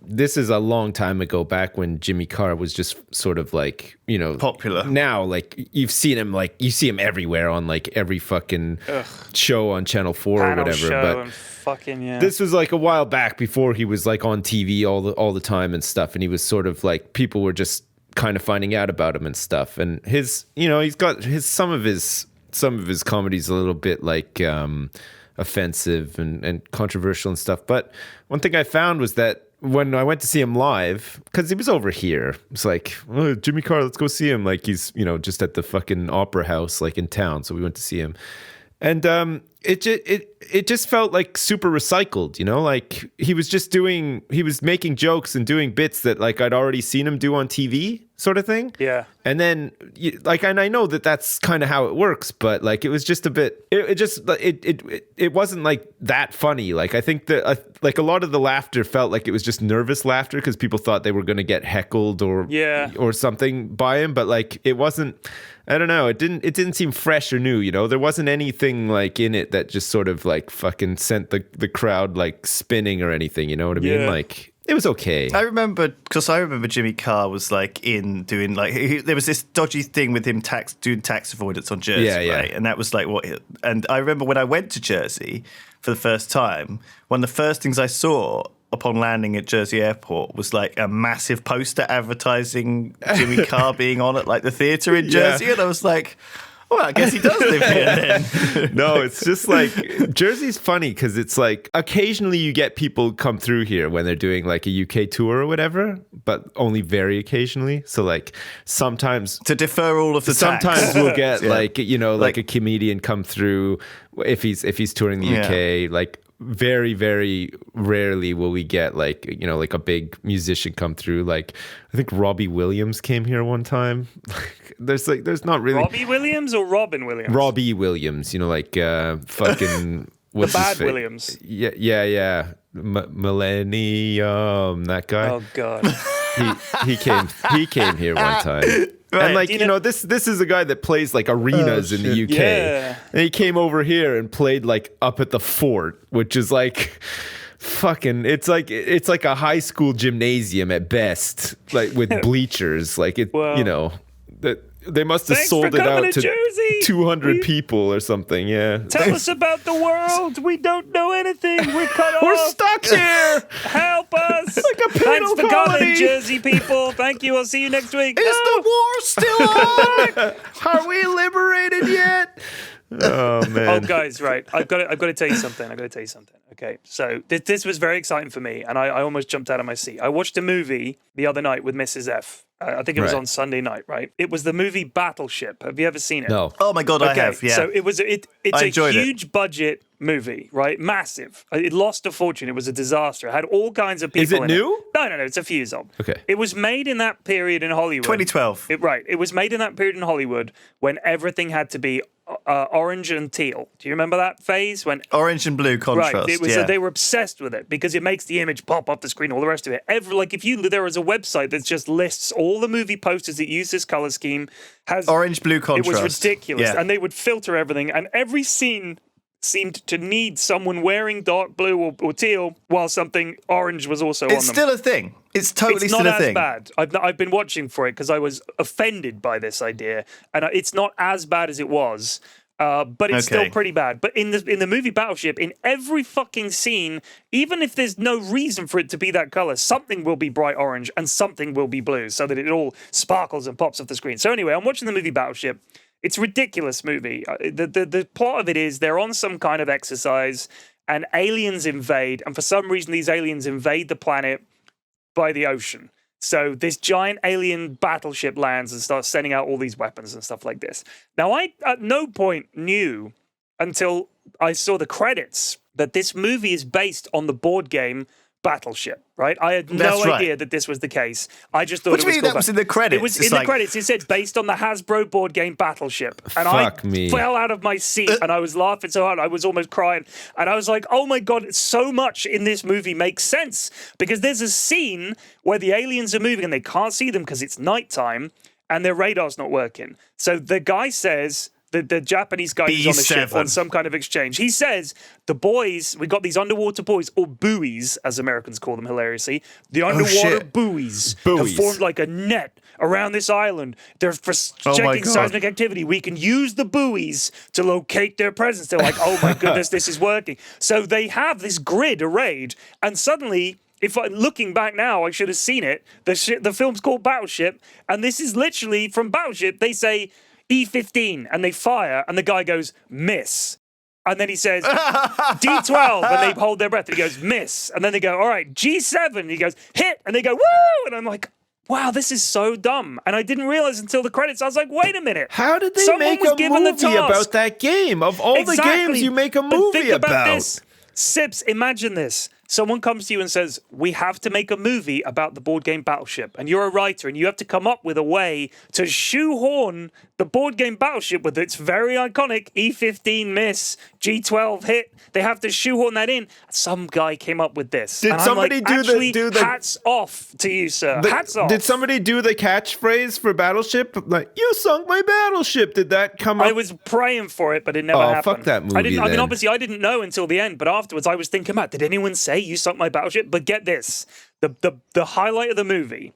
This is a long time ago, back when Jimmy Carr was just sort of like, you know, Popular. Now, like you see him everywhere on like every fucking show on Channel 4 or Panel whatever. show But and fucking yeah. this was like a while back before he was like on TV all the time and stuff, and he was sort of like, people were just kind of finding out about him and stuff. And his, you know, he's got some of his comedies a little bit like offensive and controversial and stuff. But one thing I found was that when I went to see him live, because he was over here, it's like, oh, Jimmy Carr, let's go see him. Like he's, you know, just at the fucking opera house, like in town. So we went to see him. And it just felt like super recycled, you know, like he was making jokes and doing bits that like I'd already seen him do on TV, sort of thing. Yeah. And then like, and I know that that's kind of how it works, but like it was just a bit, it wasn't like that funny. Like I think that like a lot of the laughter felt like it was just nervous laughter because people thought they were going to get heckled or something by him, but like it wasn't. I don't know. It didn't seem fresh or new, you know? There wasn't anything like in it that just sort of like fucking sent the crowd like spinning or anything, you know what I mean? Like it was okay. I remember Jimmy Carr was like doing like there was this dodgy thing with him doing tax avoidance on Jersey, right? And that was like and I remember when I went to Jersey for the first time, one of the first things I saw upon landing at Jersey Airport was like a massive poster advertising Jimmy Carr being on at like the theater in Jersey, and I was like, well, I guess he does live here then. No, it's just like Jersey's funny because it's like occasionally you get people come through here when they're doing like a UK tour or whatever, but only very occasionally. So like sometimes to defer all of the tax. Sometimes we'll get like, you know, like a comedian come through if he's touring the UK, like very, very rarely will we get like, you know, like a big musician come through. Like I think Robbie Williams came here one time. There's not really Robbie Williams or Robin Williams? Robbie Williams, you know, like fucking what's the his bad face? Williams. Yeah. Millennium, that guy. Oh God. He came here one time. Right. And like, you know, this is a guy that plays like arenas in the UK. Yeah. And he came over here and played like up at the Fort, which is like fucking it's like a high school gymnasium at best, like with bleachers. Like it, you know, that they must have sold it out to Jersey. 200 people or something. Yeah. Tell us about the world. We don't know anything. We're cut off. We're stuck here. Help us. Like a Thanks for penal coming, colony. Jersey people. Thank you. I'll see you next week. Is the war still on? Are we liberated yet? Oh man. Oh, guys, right. I've got to tell you something. Okay, so this was very exciting for me, and I almost jumped out of my seat. I watched a movie the other night with Mrs. F. I think it was on Sunday night, right? It was the movie Battleship. Have you ever seen it? No. Oh my God, I have. Yeah. So it's a huge budget movie, right? Massive. It lost a fortune. It was a disaster. It had all kinds of people. Is it in new? It. No. It's a few years old. Okay. It was made in that period in Hollywood. 2012. It was made in that period in Hollywood when everything had to be orange and teal. Do you remember that phase when Orange and blue contrast? Right, it was. They were obsessed with it because it makes the image pop off the screen. All the rest of it. There was a website that just lists all the movie posters that use this color scheme. Has orange blue contrast. It was ridiculous, Yeah. and they would filter everything, and every scene seemed to need someone wearing dark blue or teal, while something orange was also on them. It's still a thing. It's totally still a thing. It's not as bad. I've been watching for it because I was offended by this idea, and it's not as bad as it was. But it's still pretty bad. But in the movie Battleship, in every fucking scene, even if there's no reason for it to be that color, something will be bright orange and something will be blue, so that it all sparkles and pops off the screen. So anyway, I'm watching the movie Battleship. It's a ridiculous movie. The plot of it is they're on some kind of exercise and aliens invade, and for some reason these aliens invade the planet by the ocean. So this giant alien battleship lands and starts sending out all these weapons and stuff like this. Now, I at no point knew until I saw the credits that this movie is based on the board game Battleship, right? I had no idea that this was the case. I just thought What it do was you mean called that was in the credits? It was It's in the like- credits. It said based on the Hasbro board game Battleship. And Fuck I me. fell out of my seat and I was laughing so hard. I was almost crying. And I was like, oh my God, so much in this movie makes sense. Because there's a scene where the aliens are moving and they can't see them because it's nighttime and their radar's not working. So the guy says... The Japanese guy who's on the ship B7. on some kind of exchange. He says, the boys, we got these underwater buoys, or buoys, as Americans call them hilariously. The underwater shit. buoys have Buoys. formed like a net around this island. They're for Oh my checking God. seismic activity. We can use the buoys to locate their presence. They're like, oh my goodness, this is working. So they have this grid arrayed, and suddenly... looking back now, I should have seen it. The film's called Battleship, and this is literally from Battleship. They say E15, and they fire, and the guy goes, miss. And then he says, D12, and they hold their breath, and he goes, miss. And then they go, all right, G7, and he goes, hit, and they go, woo! And I'm like, wow, this is so dumb. And I didn't realize until the credits, I was like, wait a minute. How did they Someone make was a given the movie task. about that game? Of all the games you make a But movie think about about. this. Sips, imagine this. Someone comes to you and says, we have to make a movie about the board game Battleship. And you're a writer and you have to come up with a way to shoehorn the board game Battleship with its very iconic E15 miss, G12 hit. They have to shoehorn that in. Some guy came up with this. Did And I'm somebody like, do actually, the hats off to you, sir. Hats off. Did somebody do the catchphrase for Battleship? Like, you sunk my battleship. Did that come up? I was praying for it, but it never Oh, happened. fuck that I movie, mean, then. obviously, I didn't know until the end, but afterwards, I was thinking about, did anyone say you sunk my battleship? But get this: the highlight of the movie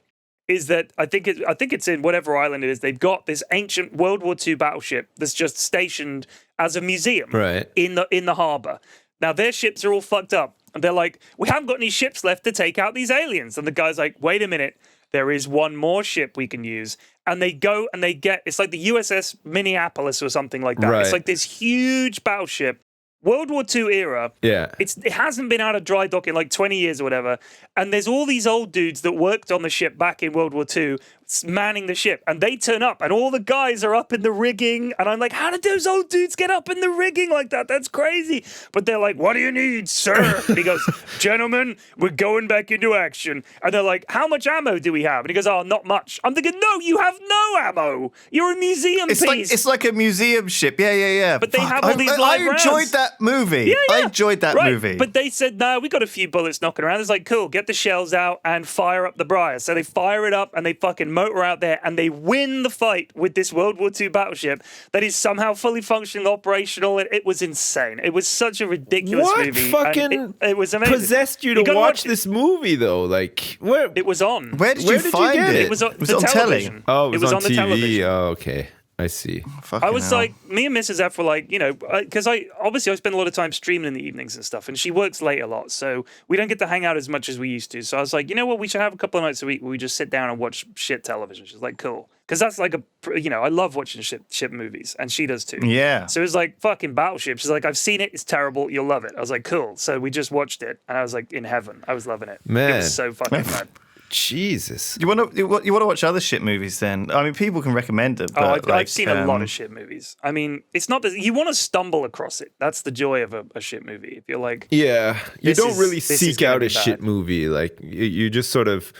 is that I think it's in whatever island it is. They've got this ancient World War II battleship that's just stationed as a museum Right. in the harbor. Now their ships are all fucked up, and they're like, we haven't got any ships left to take out these aliens. And the guy's like, wait a minute. There is one more ship we can use. And they go and they get, it's like the USS Minneapolis or something like that. Right. It's like this huge battleship, World War II era. Yeah. It hasn't been out of dry dock in like 20 years or whatever. And there's all these old dudes that worked on the ship back in World War II manning the ship. And they turn up and all the guys are up in the rigging. And I'm like, how did those old dudes get up in the rigging like that? That's crazy. But they're like, what do you need, sir? And he goes, gentlemen, we're going back into action. And they're like, how much ammo do we have? And he goes, oh, not much. I'm thinking, no, you have no ammo. You're a museum piece. It's like a museum ship. Yeah. But they have all these live I rounds. enjoyed that movie. Yeah. I enjoyed that Right. movie. But they said, no, we got a few bullets knocking around. It's like, cool, get the shells out and fire up the briar. So they fire it up and they fucking motor out there and they win the fight with this World War II battleship that is somehow fully functioning, operational. It was insane. It was such a ridiculous What movie. fucking and it was amazing. possessed you to gotta watch it. this movie, though? Like, where? It was on. Where did Where you did you find get it? it? It was on, Was the on television. telly. Oh, it was on the TV. television. Oh, okay. I see. Fucking I was hell. like, me and Mrs. F were like, you know, because I spend a lot of time streaming in the evenings and stuff, and she works late a lot, so we don't get to hang out as much as we used to. So I was like, you know what, we should have a couple of nights a week where we just sit down and watch shit television. She's like, cool, because that's like I love watching shit movies, and she does too. Yeah. So it was like fucking Battleship. She's like, I've seen it, it's terrible, you'll love it. I was like, cool. So we just watched it, and I was like in heaven. I was loving it. It Man. was so fucking bad. Jesus. You want to watch other shit movies then? I mean, people can recommend it. Oh, But I've seen a lot of shit movies. I mean, it's not that you want to stumble across it. That's the joy of a shit movie. If you're like, Yeah, you This don't is- really this is seek gonna out be a shit bad. movie. Like you just sort of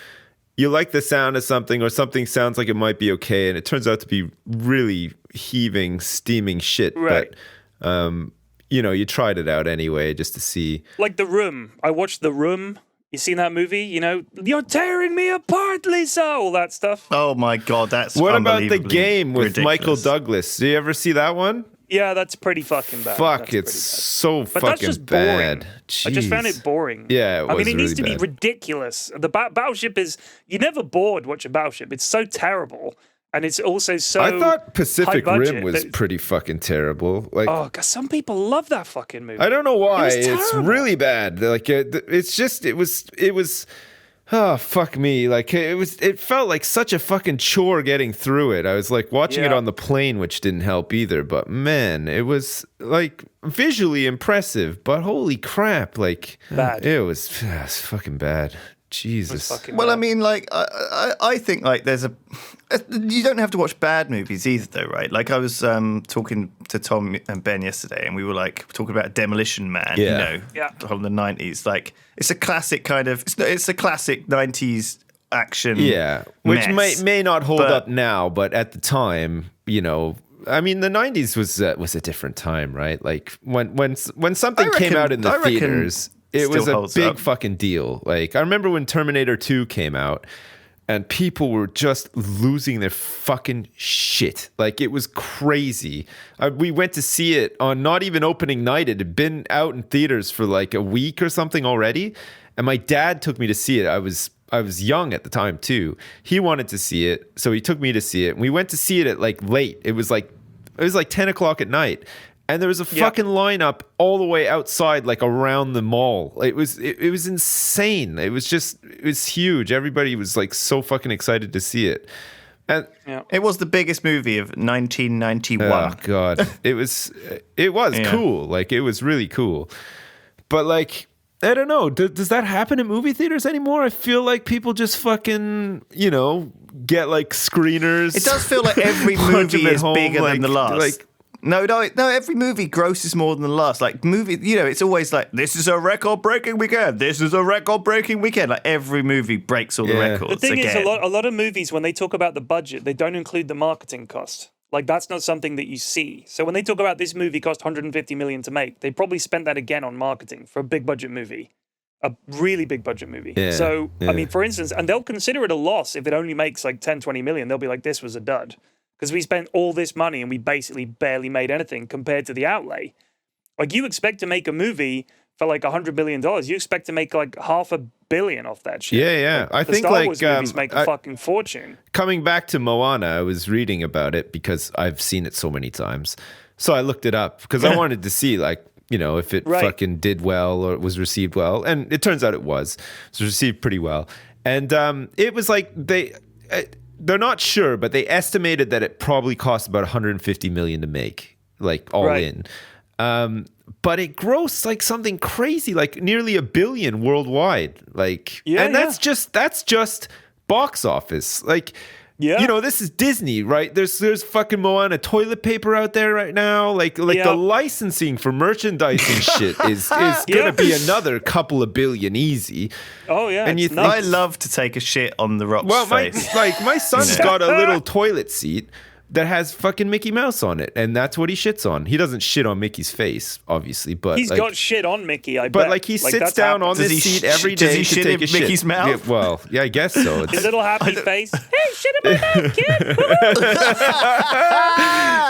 you like the sound of something, or something sounds like it might be okay, and it turns out to be really heaving, steaming shit. Right. But you tried it out anyway just to see. like The Room. I watched The Room. You seen that movie? You know, you're tearing me apart, Lisa. All that stuff. Oh my god, that's What about the unbelievably game with ridiculous. Michael Douglas? Do you ever see that one? Yeah, that's pretty fucking bad. Fuck, That's it's pretty so bad. But that's fucking just boring. bad. I just found Jeez. it boring. Yeah, it I mean, was it needs to really be bad. ridiculous. The Battleship is. You're never bored watching Battleship. It's so terrible, and it's also so. I thought Pacific high Rim budget was that- pretty fucking terrible. Like, Oh, God, some people love that fucking movie. I don't know why. was It's terrible. really bad. Like, it's just, it was. Oh, fuck me. Like, it felt like such a fucking chore getting through it. I was like watching it Yeah. on the plane, which didn't help either. But man, it was like visually impressive, but holy crap. Like, Bad. it was fucking bad. Jesus. Fucking Well, I bad. mean, like, I think, like, you don't have to watch bad movies either, though, right? Like, I was talking to Tom and Ben yesterday, and we were, like, talking about Demolition Man, Yeah. you know, from the 90s. Like, it's a classic kind of, it's a classic 90s action which mess. may not hold But- up now, but at the time, you know, I mean, the 90s was a different time, right? Like, when something came out in the I reckon theaters, it still was a holds big up. fucking deal. Like, I remember when Terminator 2 came out, and people were just losing their fucking shit. Like, it was crazy. We went to see it on not even opening night. It had been out in theaters for like a week or something already. And my dad took me to see it. I was young at the time too. He wanted to see it, so he took me to see it. And we went to see it at like late. It was like 10 o'clock at night. And there was a fucking lineup all the way outside, like around the mall. It was insane. It was huge. Everybody was like so fucking excited to see it. And It was the biggest movie of 1991. oh god, it was cool. Like, it was really cool. But like, I don't know. Does that happen in movie theaters anymore? I feel like people just fucking, you know, get like screeners. It does feel like every punch movie them at is home, bigger like- than the last. like- No, every movie grosses more than the last. Like, movie, you know, it's always like, this is a record-breaking weekend. This is a record-breaking weekend. Like, every movie breaks all the Yeah. records The thing again. is, a lot of movies, when they talk about the budget, they don't include the marketing cost. Like, that's not something that you see. So when they talk about this movie cost 150 million to make, they probably spent that again on marketing for a big budget movie, a really big budget movie. Yeah, So, yeah. I mean, for instance, and they'll consider it a loss if it only makes like 10, 20 million. They'll be like, this was a dud. Because we spent all this money and we basically barely made anything compared to the outlay. Like, you expect to make a movie for like $100 million. You expect to make like $500 million off that shit. Yeah. I The think Star like Wars movies make a fucking fortune. coming back to Moana, I was reading about it because I've seen it so many times. So I looked it up because I wanted to see, like, you know, if it Right. fucking did well or it was received well. And it turns out it was. It was received pretty well. And it was like they're not sure, but they estimated that it probably cost about 150 million to make, like all Right. in. But it grossed like something crazy, like nearly $1 billion worldwide. Like, and that's just box office. Like, Yeah. you know, this is Disney, right? There's fucking Moana toilet paper out there right now. Like Yeah. the licensing for merchandise and shit is gonna be another couple of billion easy. Oh, yeah. And you it's think- I nuts. love to take a shit on the Rock's Well, my face. son's got a little toilet seat that has fucking Mickey Mouse on it, and that's what he shits on. He doesn't shit on Mickey's face, obviously, but He's like, got shit on Mickey, I bet. but like he sits that's down on happened. Does this he seat sh- every does day he to shit take in a shit. Mickey's mouth? Yeah, well, yeah, I guess so. His It's, little happy face. Hey, shit in my mouth, kid.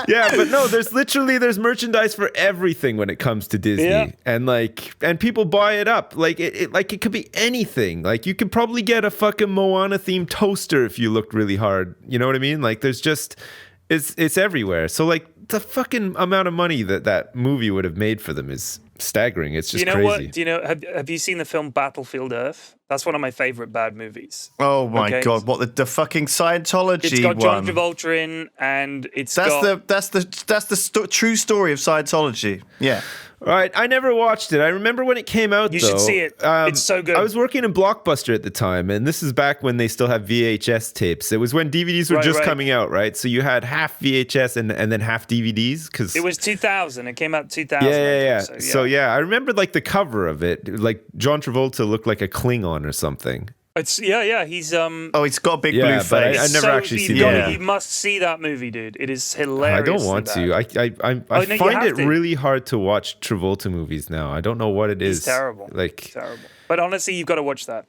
yeah, but no, there's merchandise for everything when it comes to Disney, Yeah. and people buy it up. Like it could be anything. Like, you could probably get a fucking Moana themed toaster if you looked really hard. You know what I mean? Like, there's just it's everywhere. So like, the fucking amount of money that movie would have made for them is staggering. It's just Do you know crazy. what? Do you know? Have you seen the film Battlefield Earth? That's one of my favorite bad movies. Oh my Okay. god! What the fucking Scientology It's got John one? Travolta in, and it's That's got the true story of Scientology. Yeah. Right, I never watched it. I remember when it came out. You though, should see it. It's so good. I was working in Blockbuster at the time, and this is back when they still have VHS tapes. It was when DVDs were Right, just right. coming out, right? So you had half VHS and then half DVDs because It was 2000. It came out 2000. yeah. I think, So yeah, I remember like the cover of it. Like, John Travolta looked like a Klingon or something. It's He's Oh, he's got a big Yeah, blue but face. I never actually seen it. You must see that movie, dude. It is hilarious. I don't want to. I no, you find have it to. really hard to watch Travolta movies now. I don't know what it is. It's terrible. Like, Terrible. But honestly, you've got to watch that.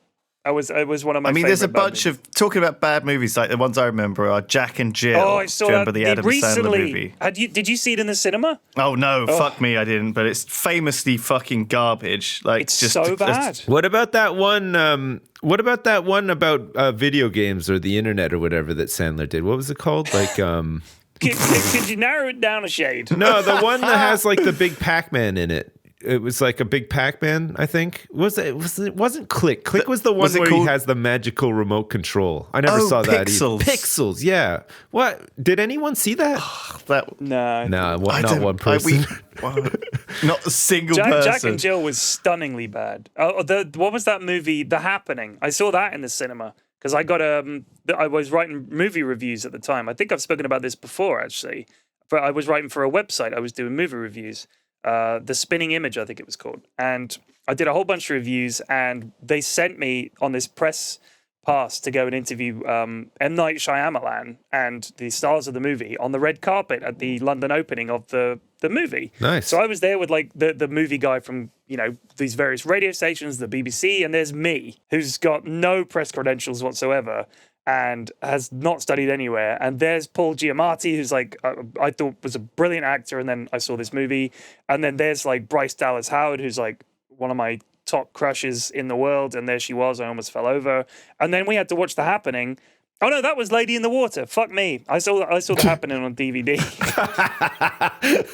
It was one of my. I mean, there's a favorite bad bunch movies. of talking about bad movies. Like the ones I remember are Jack and Jill. Oh, I saw Do you remember that the Adam Sandler recently. movie? Did you see it in the cinema? Oh no, fuck me, I didn't. But it's famously fucking garbage. Like, It's just so bad. what about that one? What about that one about video games or the internet or whatever that Sandler did? What was it called? Like, Could you narrow it down a shade? no, the one that has like the big Pac-Man in it. It was like a big Pac-Man, I think. It wasn't Click. Click was the one was it where called- he has the magical remote control. I never saw that Pixels. either. Pixels, yeah. What? Did anyone see that? That No. No, I not don't- one person. not a single Jack person. and Jill was stunningly bad. What was that movie, The Happening? I saw that in the cinema because I got I was writing movie reviews at the time. I think I've spoken about this before, actually. But I was writing for a website. I was doing movie reviews. The Spinning Image, I think it was called. And I did a whole bunch of reviews, and they sent me on this press pass to go and interview M. Night Shyamalan and the stars of the movie on the red carpet at the London opening of the movie. Nice. So I was there with like the movie guy from, these various radio stations, the BBC, and there's me, who's got no press credentials whatsoever and has not studied anywhere. And there's Paul Giamatti, who's like, I thought was a brilliant actor. And then I saw this movie. And then there's like Bryce Dallas Howard, who's like one of my top crushes in the world. And there she was. I almost fell over. And then we had to watch The Happening. Oh no, that was Lady in the Water. Fuck me. I saw The Happening on DVD.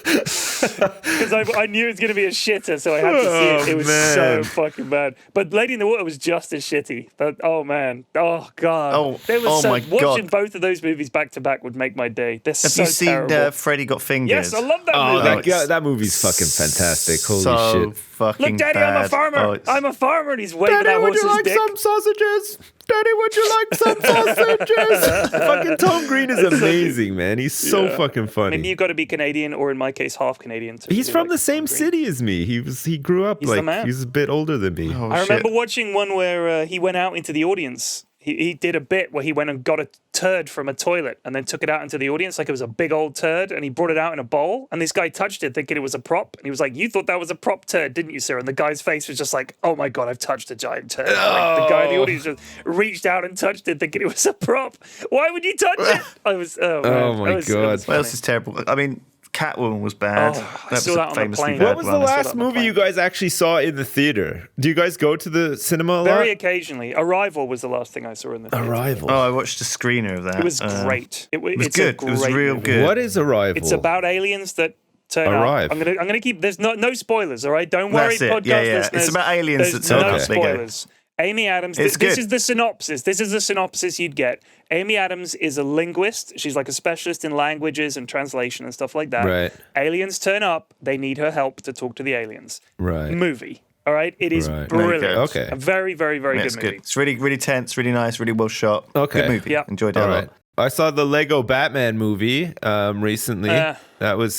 Because I knew it was going to be a shitter, so I had to see it. It was so fucking bad. But Lady in the Water was just as shitty. Oh man. Oh god. My God. Watching both of those movies back to back would make my day. They're Have so you seen terrible. Freddy Got Fingered? Yes, I love that Oh, movie. that movie's fucking fantastic. Holy so shit. fucking Look, Daddy, bad. I'm a farmer. Oh, it's- I'm a farmer, and he's waving that horse's dick. sausages? Daddy, would you like some sausages? Fucking Tom Green is amazing, man. He's so fucking funny. Maybe you've got to be Canadian, or in my case, half Canadian. To He's really from like the same Tom Green. city as me. He grew up He's the like man. he's a bit older than me. oh, I shit. remember watching one where he went out into the audience. He did a bit where he went and got a turd from a toilet and then took it out into the audience like it was a big old turd, and he brought it out in a bowl, and this guy touched it thinking it was a prop, and he was like, "You thought that was a prop turd, didn't you, sir?" And the guy's face was just like, "Oh my god, I've touched a giant turd." Like, the guy in the audience just reached out and touched it thinking it was a prop. Why would you touch it? I was Oh my it God. was What else is terrible? I mean, Catwoman was bad. Oh, I saw that on the famously plane. bad What was the one. saw last that on the movie you plane. guys actually saw in the theater? Do you guys go to the cinema a lot? Very occasionally. Arrival was the last thing I saw in the theater. Arrival. Oh, I watched a screener of that. It was great. It was It's good. It was real good. What is Arrival? It's about aliens that turn Arrive. up. I'm gonna keep. There's no spoilers. All right, don't worry, That's it. podcast Yeah, yeah. listeners. It's about aliens There's that turn no up. There you go. spoilers. Amy Adams. It's This good. is the synopsis. This is the synopsis you'd get. Amy Adams is a linguist. She's like a specialist in languages and translation and stuff like that. Right. Aliens turn up. They need her help to talk to the aliens. Right. Movie. All right. It is Right. brilliant. Okay. A very, very, very Yeah, good it's movie. good. It's really, really tense, really nice, really well shot. Okay. Good movie. Yeah. Enjoyed it All a right. lot. I saw the Lego Batman movie recently. Yeah. That was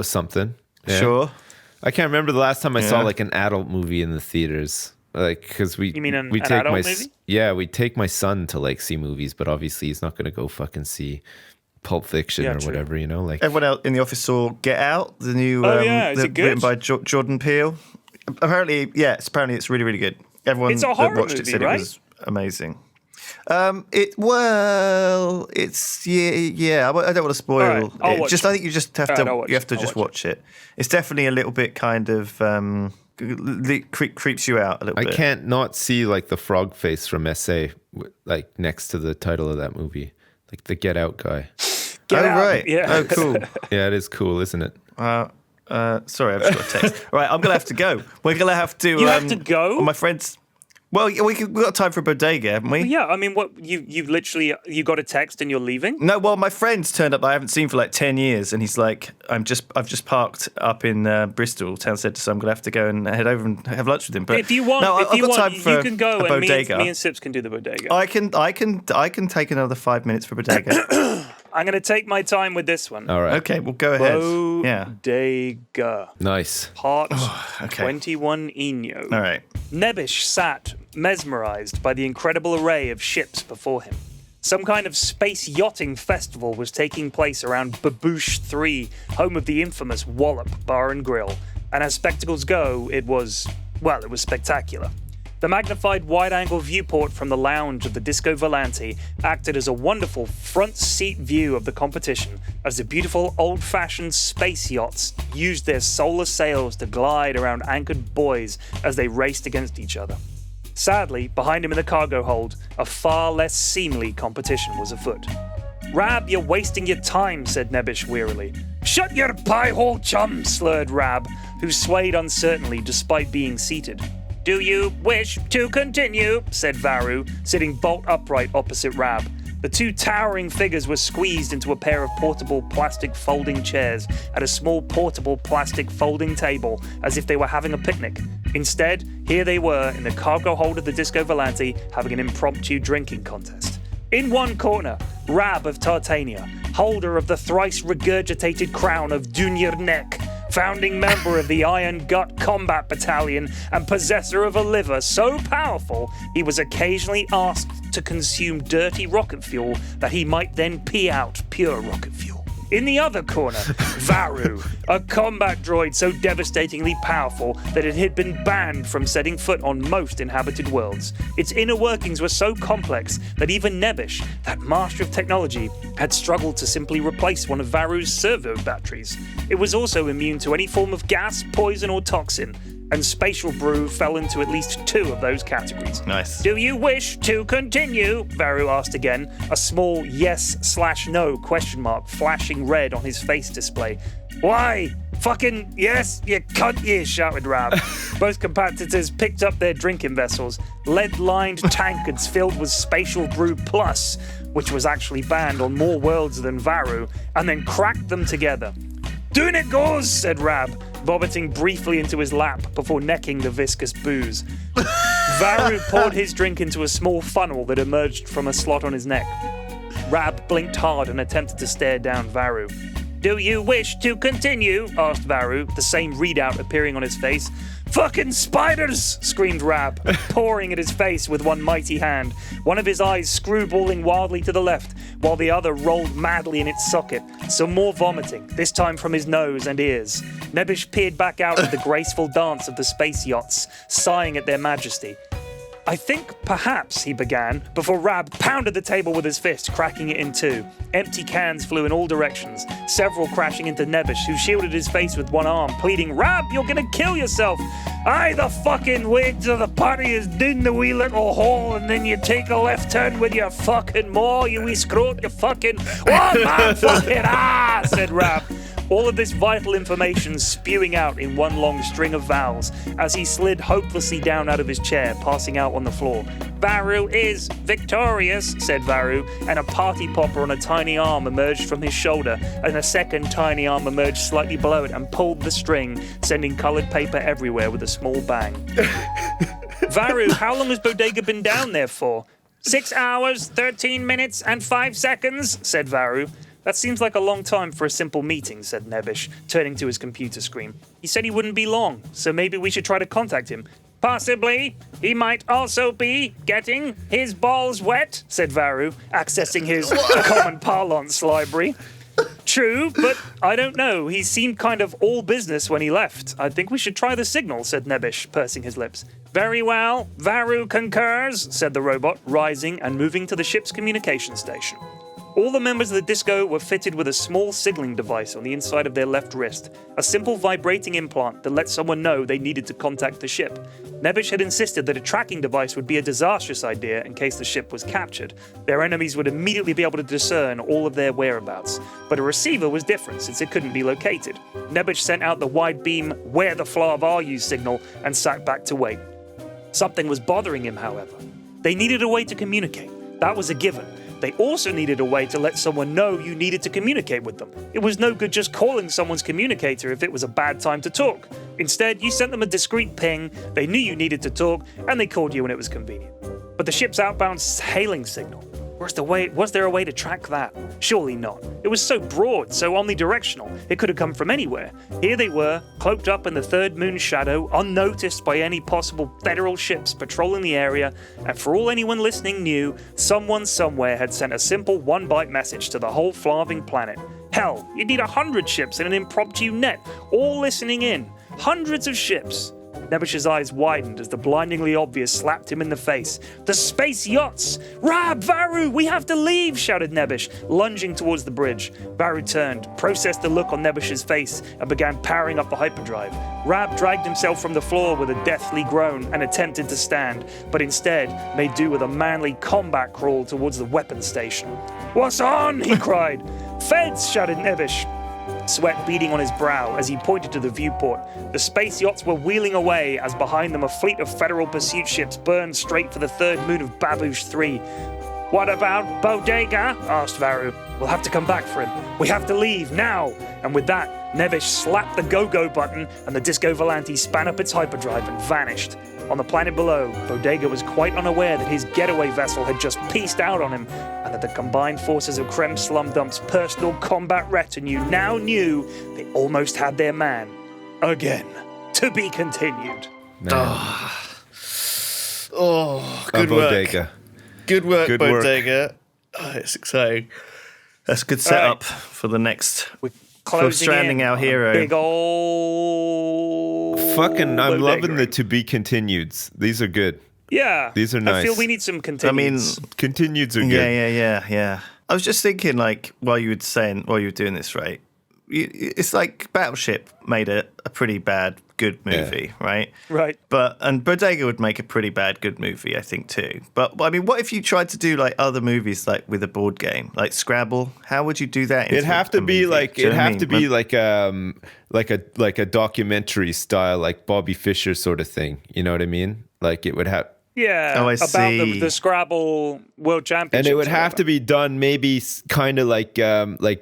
something. Yeah. Sure. I can't remember the last time I saw Yeah. like an adult movie in the theaters. Like, because we You mean an take adult my movie? we take my son to like see movies, but obviously he's not going to go fucking see Pulp Fiction Yeah, or true. whatever, you know. Like, Everyone else in the office saw Get Out, the new Oh, yeah. Is it good? written by Jordan Peele. Apparently it's really, really good. Everyone It's a that horror watched it movie, said right? it was amazing. It's yeah. I don't want to spoil All right, I'll it. watch Just I think you just have All to right, I'll watch you have it. to I'll just watch watch it. It's definitely a little bit kind of creeps you out a little I bit. can't not see like the frog face from SA like next to the title of that movie, like the Get Out guy. Get oh out. right. Yeah. Oh cool. Yeah, it is cool, isn't it? Sorry, I've just got a text. All right, I'm gonna have to go. We're gonna have to. You have to go? My friends. Well, we've got time for a bodega, haven't we? Yeah, I mean, what you've literally you got a text and you're leaving? No, well, my friend's turned up that I haven't seen for like 10 years, and he's like, I've just parked up in Bristol town centre, so I'm gonna have to go and head over and have lunch with him. But If you want, no, if I've you got time want, for you can go, a and bodega. me and Sips can do the bodega. I can take another 5 minutes for bodega. I'm going to take my time with this one. All right. Okay, well, go ahead. Yeah. Bodega. Nice. Part okay. 21 Eno. All right. Nebish sat, mesmerized by the incredible array of ships before him. Some kind of space yachting festival was taking place around Babouche 3, home of the infamous Wallop Bar and Grill. And as spectacles go, it was spectacular. The magnified wide-angle viewport from the lounge of the Disco Volante acted as a wonderful front-seat view of the competition as the beautiful old-fashioned space yachts used their solar sails to glide around anchored buoys as they raced against each other. Sadly, behind him in the cargo hold, a far less seemly competition was afoot. "Rab, you're wasting your time," said Nebish wearily. Shut your pie-hole, chum, slurred Rab, who swayed uncertainly despite being seated. Do you wish to continue? Said Varu, sitting bolt upright opposite Rab. The two towering figures were squeezed into a pair of portable plastic folding chairs at a small portable plastic folding table, as if they were having a picnic. Instead, here they were in the cargo hold of the Disco Volante having an impromptu drinking contest. In one corner, Rab of Tartania, holder of the thrice regurgitated crown of Dunyer Neck, founding member of the Iron Gut Combat Battalion and possessor of a liver so powerful he was occasionally asked to consume dirty rocket fuel that he might then pee out pure rocket fuel. In the other corner, Varu, a combat droid so devastatingly powerful that it had been banned from setting foot on most inhabited worlds. Its inner workings were so complex that even Nebish, that master of technology, had struggled to simply replace one of Varu's servo batteries. It was also immune to any form of gas, poison, or toxin, and Spatial Brew fell into at least two of those categories. Nice. Do you wish to continue? Varu asked again, a small yes/no question mark flashing red on his face display. Why? Fucking yes, you cunt you, shouted Rab. Both competitors picked up their drinking vessels, lead-lined tankards filled with Spatial Brew Plus, which was actually banned on more worlds than Varu, and then cracked them together. Doing it goes, said Rab, vomiting briefly into his lap before necking the viscous booze. Varu poured his drink into a small funnel that emerged from a slot on his neck. Rab blinked hard and attempted to stare down Varu. Do you wish to continue? Asked Varu, the same readout appearing on his face. Fucking spiders! Screamed Rab, pouring at his face with one mighty hand, one of his eyes screwballing wildly to the left, while the other rolled madly in its socket. Some more vomiting, this time from his nose and ears. Nebish peered back out at the graceful dance of the space yachts, sighing at their majesty. I think perhaps, he began, before Rab pounded the table with his fist, cracking it in two. Empty cans flew in all directions, several crashing into Nebish, who shielded his face with one arm, pleading, Rab, you're gonna kill yourself! Aye, the fucking way to the party is down the wee little hole, and then you take a left turn with your fucking maw, you wee scrote, you fucking... Oh, man, fucking said Rab. All of this vital information spewing out in one long string of vowels as he slid hopelessly down out of his chair, passing out on the floor. Varu is victorious, said Varu, and a party popper on a tiny arm emerged from his shoulder, and a second tiny arm emerged slightly below it and pulled the string, sending coloured paper everywhere with a small bang. Varu, how long has Bodega been down there for? 6 hours, 13 minutes, and 5 seconds, said Varu. That seems like a long time for a simple meeting, said Nebish, turning to his computer screen. He said he wouldn't be long, so maybe we should try to contact him. Possibly. He might also be getting his balls wet, said Varu, accessing his common parlance library. True, but I don't know. He seemed kind of all business when he left. I think we should try the signal, said Nebish, pursing his lips. Very well. Varu concurs, said the robot, rising and moving to the ship's communication station. All the members of the disco were fitted with a small signaling device on the inside of their left wrist, a simple vibrating implant that let someone know they needed to contact the ship. Nebish had insisted that a tracking device would be a disastrous idea in case the ship was captured. Their enemies would immediately be able to discern all of their whereabouts. But a receiver was different since it couldn't be located. Nebish sent out the wide beam "Where the Flav are you" signal and sat back to wait. Something was bothering him, however. They needed a way to communicate. That was a given. They also needed a way to let someone know you needed to communicate with them. It was no good just calling someone's communicator if it was a bad time to talk. Instead, you sent them a discreet ping, they knew you needed to talk, and they called you when it was convenient. But the ship's outbound hailing signal, was there a way to track that? Surely not. It was so broad, so omnidirectional, it could have come from anywhere. Here they were, cloaked up in the third moon's shadow, unnoticed by any possible federal ships patrolling the area, and for all anyone listening knew, someone somewhere had sent a simple one-byte message to the whole flarving planet. Hell, you'd need 100 ships in an impromptu net, all listening in. Hundreds of ships. Nebish's eyes widened as the blindingly obvious slapped him in the face. The space yachts! Rab, Varu, we have to leave, shouted Nebish, lunging towards the bridge. Varu turned, processed the look on Nebish's face, and began powering up the hyperdrive. Rab dragged himself from the floor with a deathly groan and attempted to stand, but instead made do with a manly combat crawl towards the weapons station. What's on? He cried. Feds, shouted Nebish. sweat beading on his brow as he pointed to the viewport. The space yachts were wheeling away as behind them a fleet of Federal pursuit ships burned straight for the third moon of Babush 3. "What about Bodega?" asked Varu. "We'll have to come back for him. We have to leave, now." And with that, Nevish slapped the go-go button and the Disco Volante span up its hyperdrive and vanished. On the planet below, Bodega was quite unaware that his getaway vessel had just pieced out on him, and that the combined forces of Krem Slum Dump's personal combat retinue now knew they almost had their man. Again. To be continued. Oh, good work. Bodega. Good work, Good work. Bodega. Oh, it's exciting. That's a good setup for the next. We're For closing stranding in our on a hero. Big old Fucking, I'm Bodega loving the ring. to be continueds. These are good. Yeah. These are I feel nice. we need some I mean, continues. Continueds are good. yeah. I was just thinking, like, while you were doing this, right? It's like Battleship made a pretty bad good movie, right? Right. And Bodega would make a pretty bad good movie, I think, too. But I mean, what if you tried to do like other movies, like with a board game, like Scrabble? How would you do that? It'd have to be like like a documentary style, like Bobby Fischer sort of thing. You know what I mean? Like it would have, Yeah. Oh, I about see. the Scrabble World Championship. and it would have to be done maybe kind of like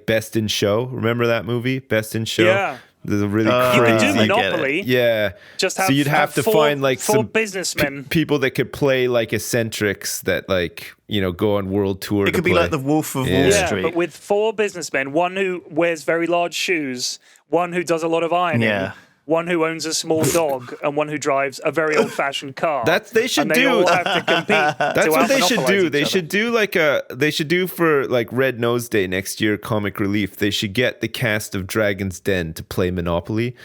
Best in Show. Remember that movie, Best in Show? Yeah. There's a really You crazy. could do I get it. Monopoly. Yeah. Just have, so you'd have to four, find like four some businessmen. people that could play like eccentrics that like go on world tour. It could be play. like the Wolf of Wall Yeah. Street. But with four businessmen, one who wears very large shoes, one who does a lot of ironing, Yeah. one who owns a small dog, and one who drives a very old-fashioned car. They should and they do. all have to compete. That's to what they should outmonopolize do. each They other. should do they should do for like Red Nose Day next year, Comic Relief. They should get the cast of Dragon's Den to play Monopoly,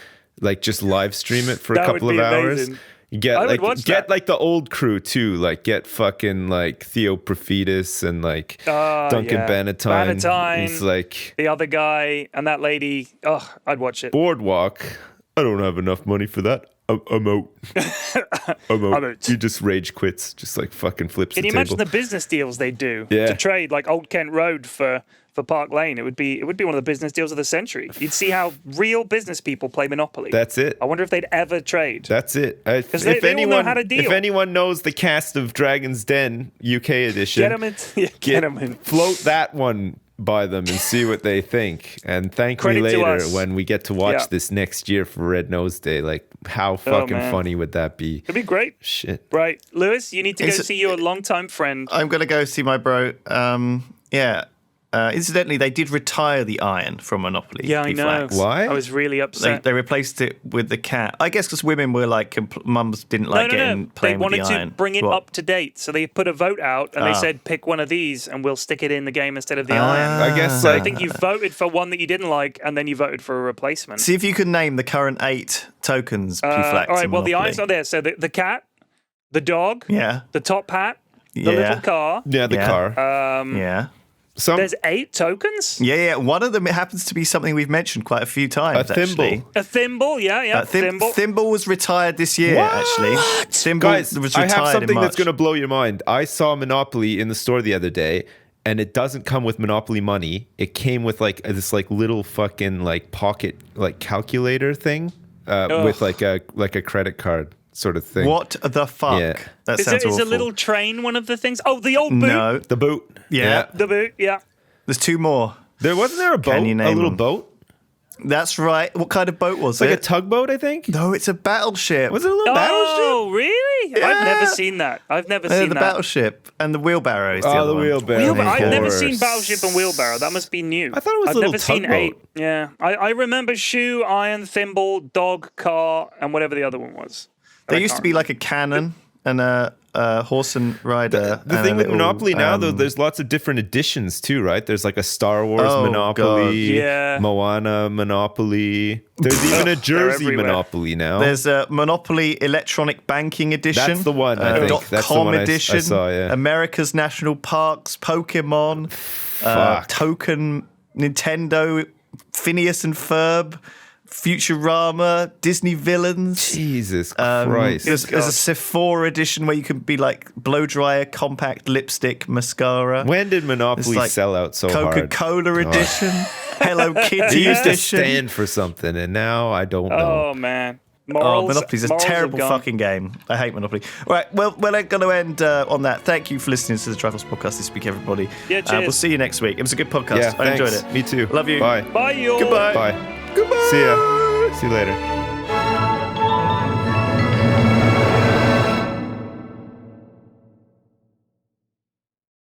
like just live stream it for a That would couple of be hours. amazing. You get I would like watch get that. like the old crew too, like get fucking like Theo Prophetus and like Duncan yeah. Bannatyne. Bannatyne. He's like The other guy and that lady. Oh, I'd watch it. Boardwalk. I don't have enough money for that. I'm out. I'm out. I'm out. You just rage quits, just like fucking flips Can the you table. imagine the business deals they do Yeah. to trade like Old Kent Road for Park Lane? It would be one of the business deals of the century. You'd see how real business people play Monopoly. That's it. I wonder if they'd ever trade. That's it. If they all know how to if deal. anyone knows the cast of Dragon's Den UK edition, Get 'em in. Get 'em in. float that one by them and see what they think. And thank Credit me to later us. when we get to watch Yeah. this next year for Red Nose Day. Like, how fucking man. funny would that be? It'd be great. Shit. Right. Lewis, you need to go Is it- see your longtime friend. I'm gonna go see my bro. Yeah. Incidentally, they did retire the iron from Monopoly. Yeah, I know. Flax. Why? I was really They, upset. they replaced it with the cat. I guess because women were like, mums didn't like getting They playing with wanted the to iron. bring it What? up to date, so they put a vote out and they said, pick one of these and we'll stick it in the game instead of the iron. I guess So I like, think you voted for one that you didn't like, and then you voted for a replacement. See if you can name the current 8 tokens. all P-Flax right, in well, the Monopoly. iron's not there. So the cat, the dog, Yeah. the top hat, the Yeah. little car. yeah, the Yeah. car. Yeah. Some There's 8 tokens? Yeah. One of them, it happens to be something we've mentioned quite a few times. A thimble. Actually. A thimble, yeah, thimble. Thimble was retired this year, actually. Thimble Guys, was I retired have something in March. that's going to blow your mind. I saw Monopoly in the store the other day, and it doesn't come with Monopoly money. It came with like this like little fucking like pocket like calculator thing with like a credit card sort of thing. What the fuck? Yeah. That Is sounds a awful. little train one of the things? Oh, the old boot. No. The boot. Yeah. The boot, yeah. There's 2 more. There wasn't there a boat, you a name little them? boat, That's right. What kind of boat was it's like a it? tugboat, I think. No, it's a battleship. Was it a little battleship? Oh, really? I've Yeah. never seen that. I've never seen the that. battleship and the wheelbarrow is the Oh, other the one. wheelbarrow. I've never course. seen Battleship and Wheelbarrow. That must be new. I thought it was I've a little never seen tugboat. 8. Yeah. I remember shoe, iron, thimble, dog, car, and whatever the other one was. There used to be like a cannon and a horse and rider. The and thing a with little, Monopoly now, though, there's lots of different editions too, right? There's like a Star Wars Oh, Monopoly, God. Yeah. Moana Monopoly. There's even a Jersey everywhere. Monopoly now. There's a Monopoly Electronic Banking Edition. That's the one, I think. That's the .com one I edition. saw, yeah. America's National Parks, Pokemon, Fuck. Token, Nintendo, Phineas and Ferb, Futurama, Disney Villains. Jesus Christ. There's a Sephora edition where you can be like blow dryer, compact lipstick, mascara. When did Monopoly It's like sell out so hard? Coca-Cola edition. Hello Kitty It used to edition. stand for something, and now I don't know. Oh man. Monopoly's a morals have terrible gone. fucking game. I hate Monopoly. All right, well, we're going to end on that. Thank you for listening to the Triforce podcast this week, everybody. Yeah, cheers. We'll see you next week. It was a good podcast. Yeah, I enjoyed thanks. it. Me too. Love you. Bye. Bye, you. Goodbye. Bye. Goodbye. See ya. See you later.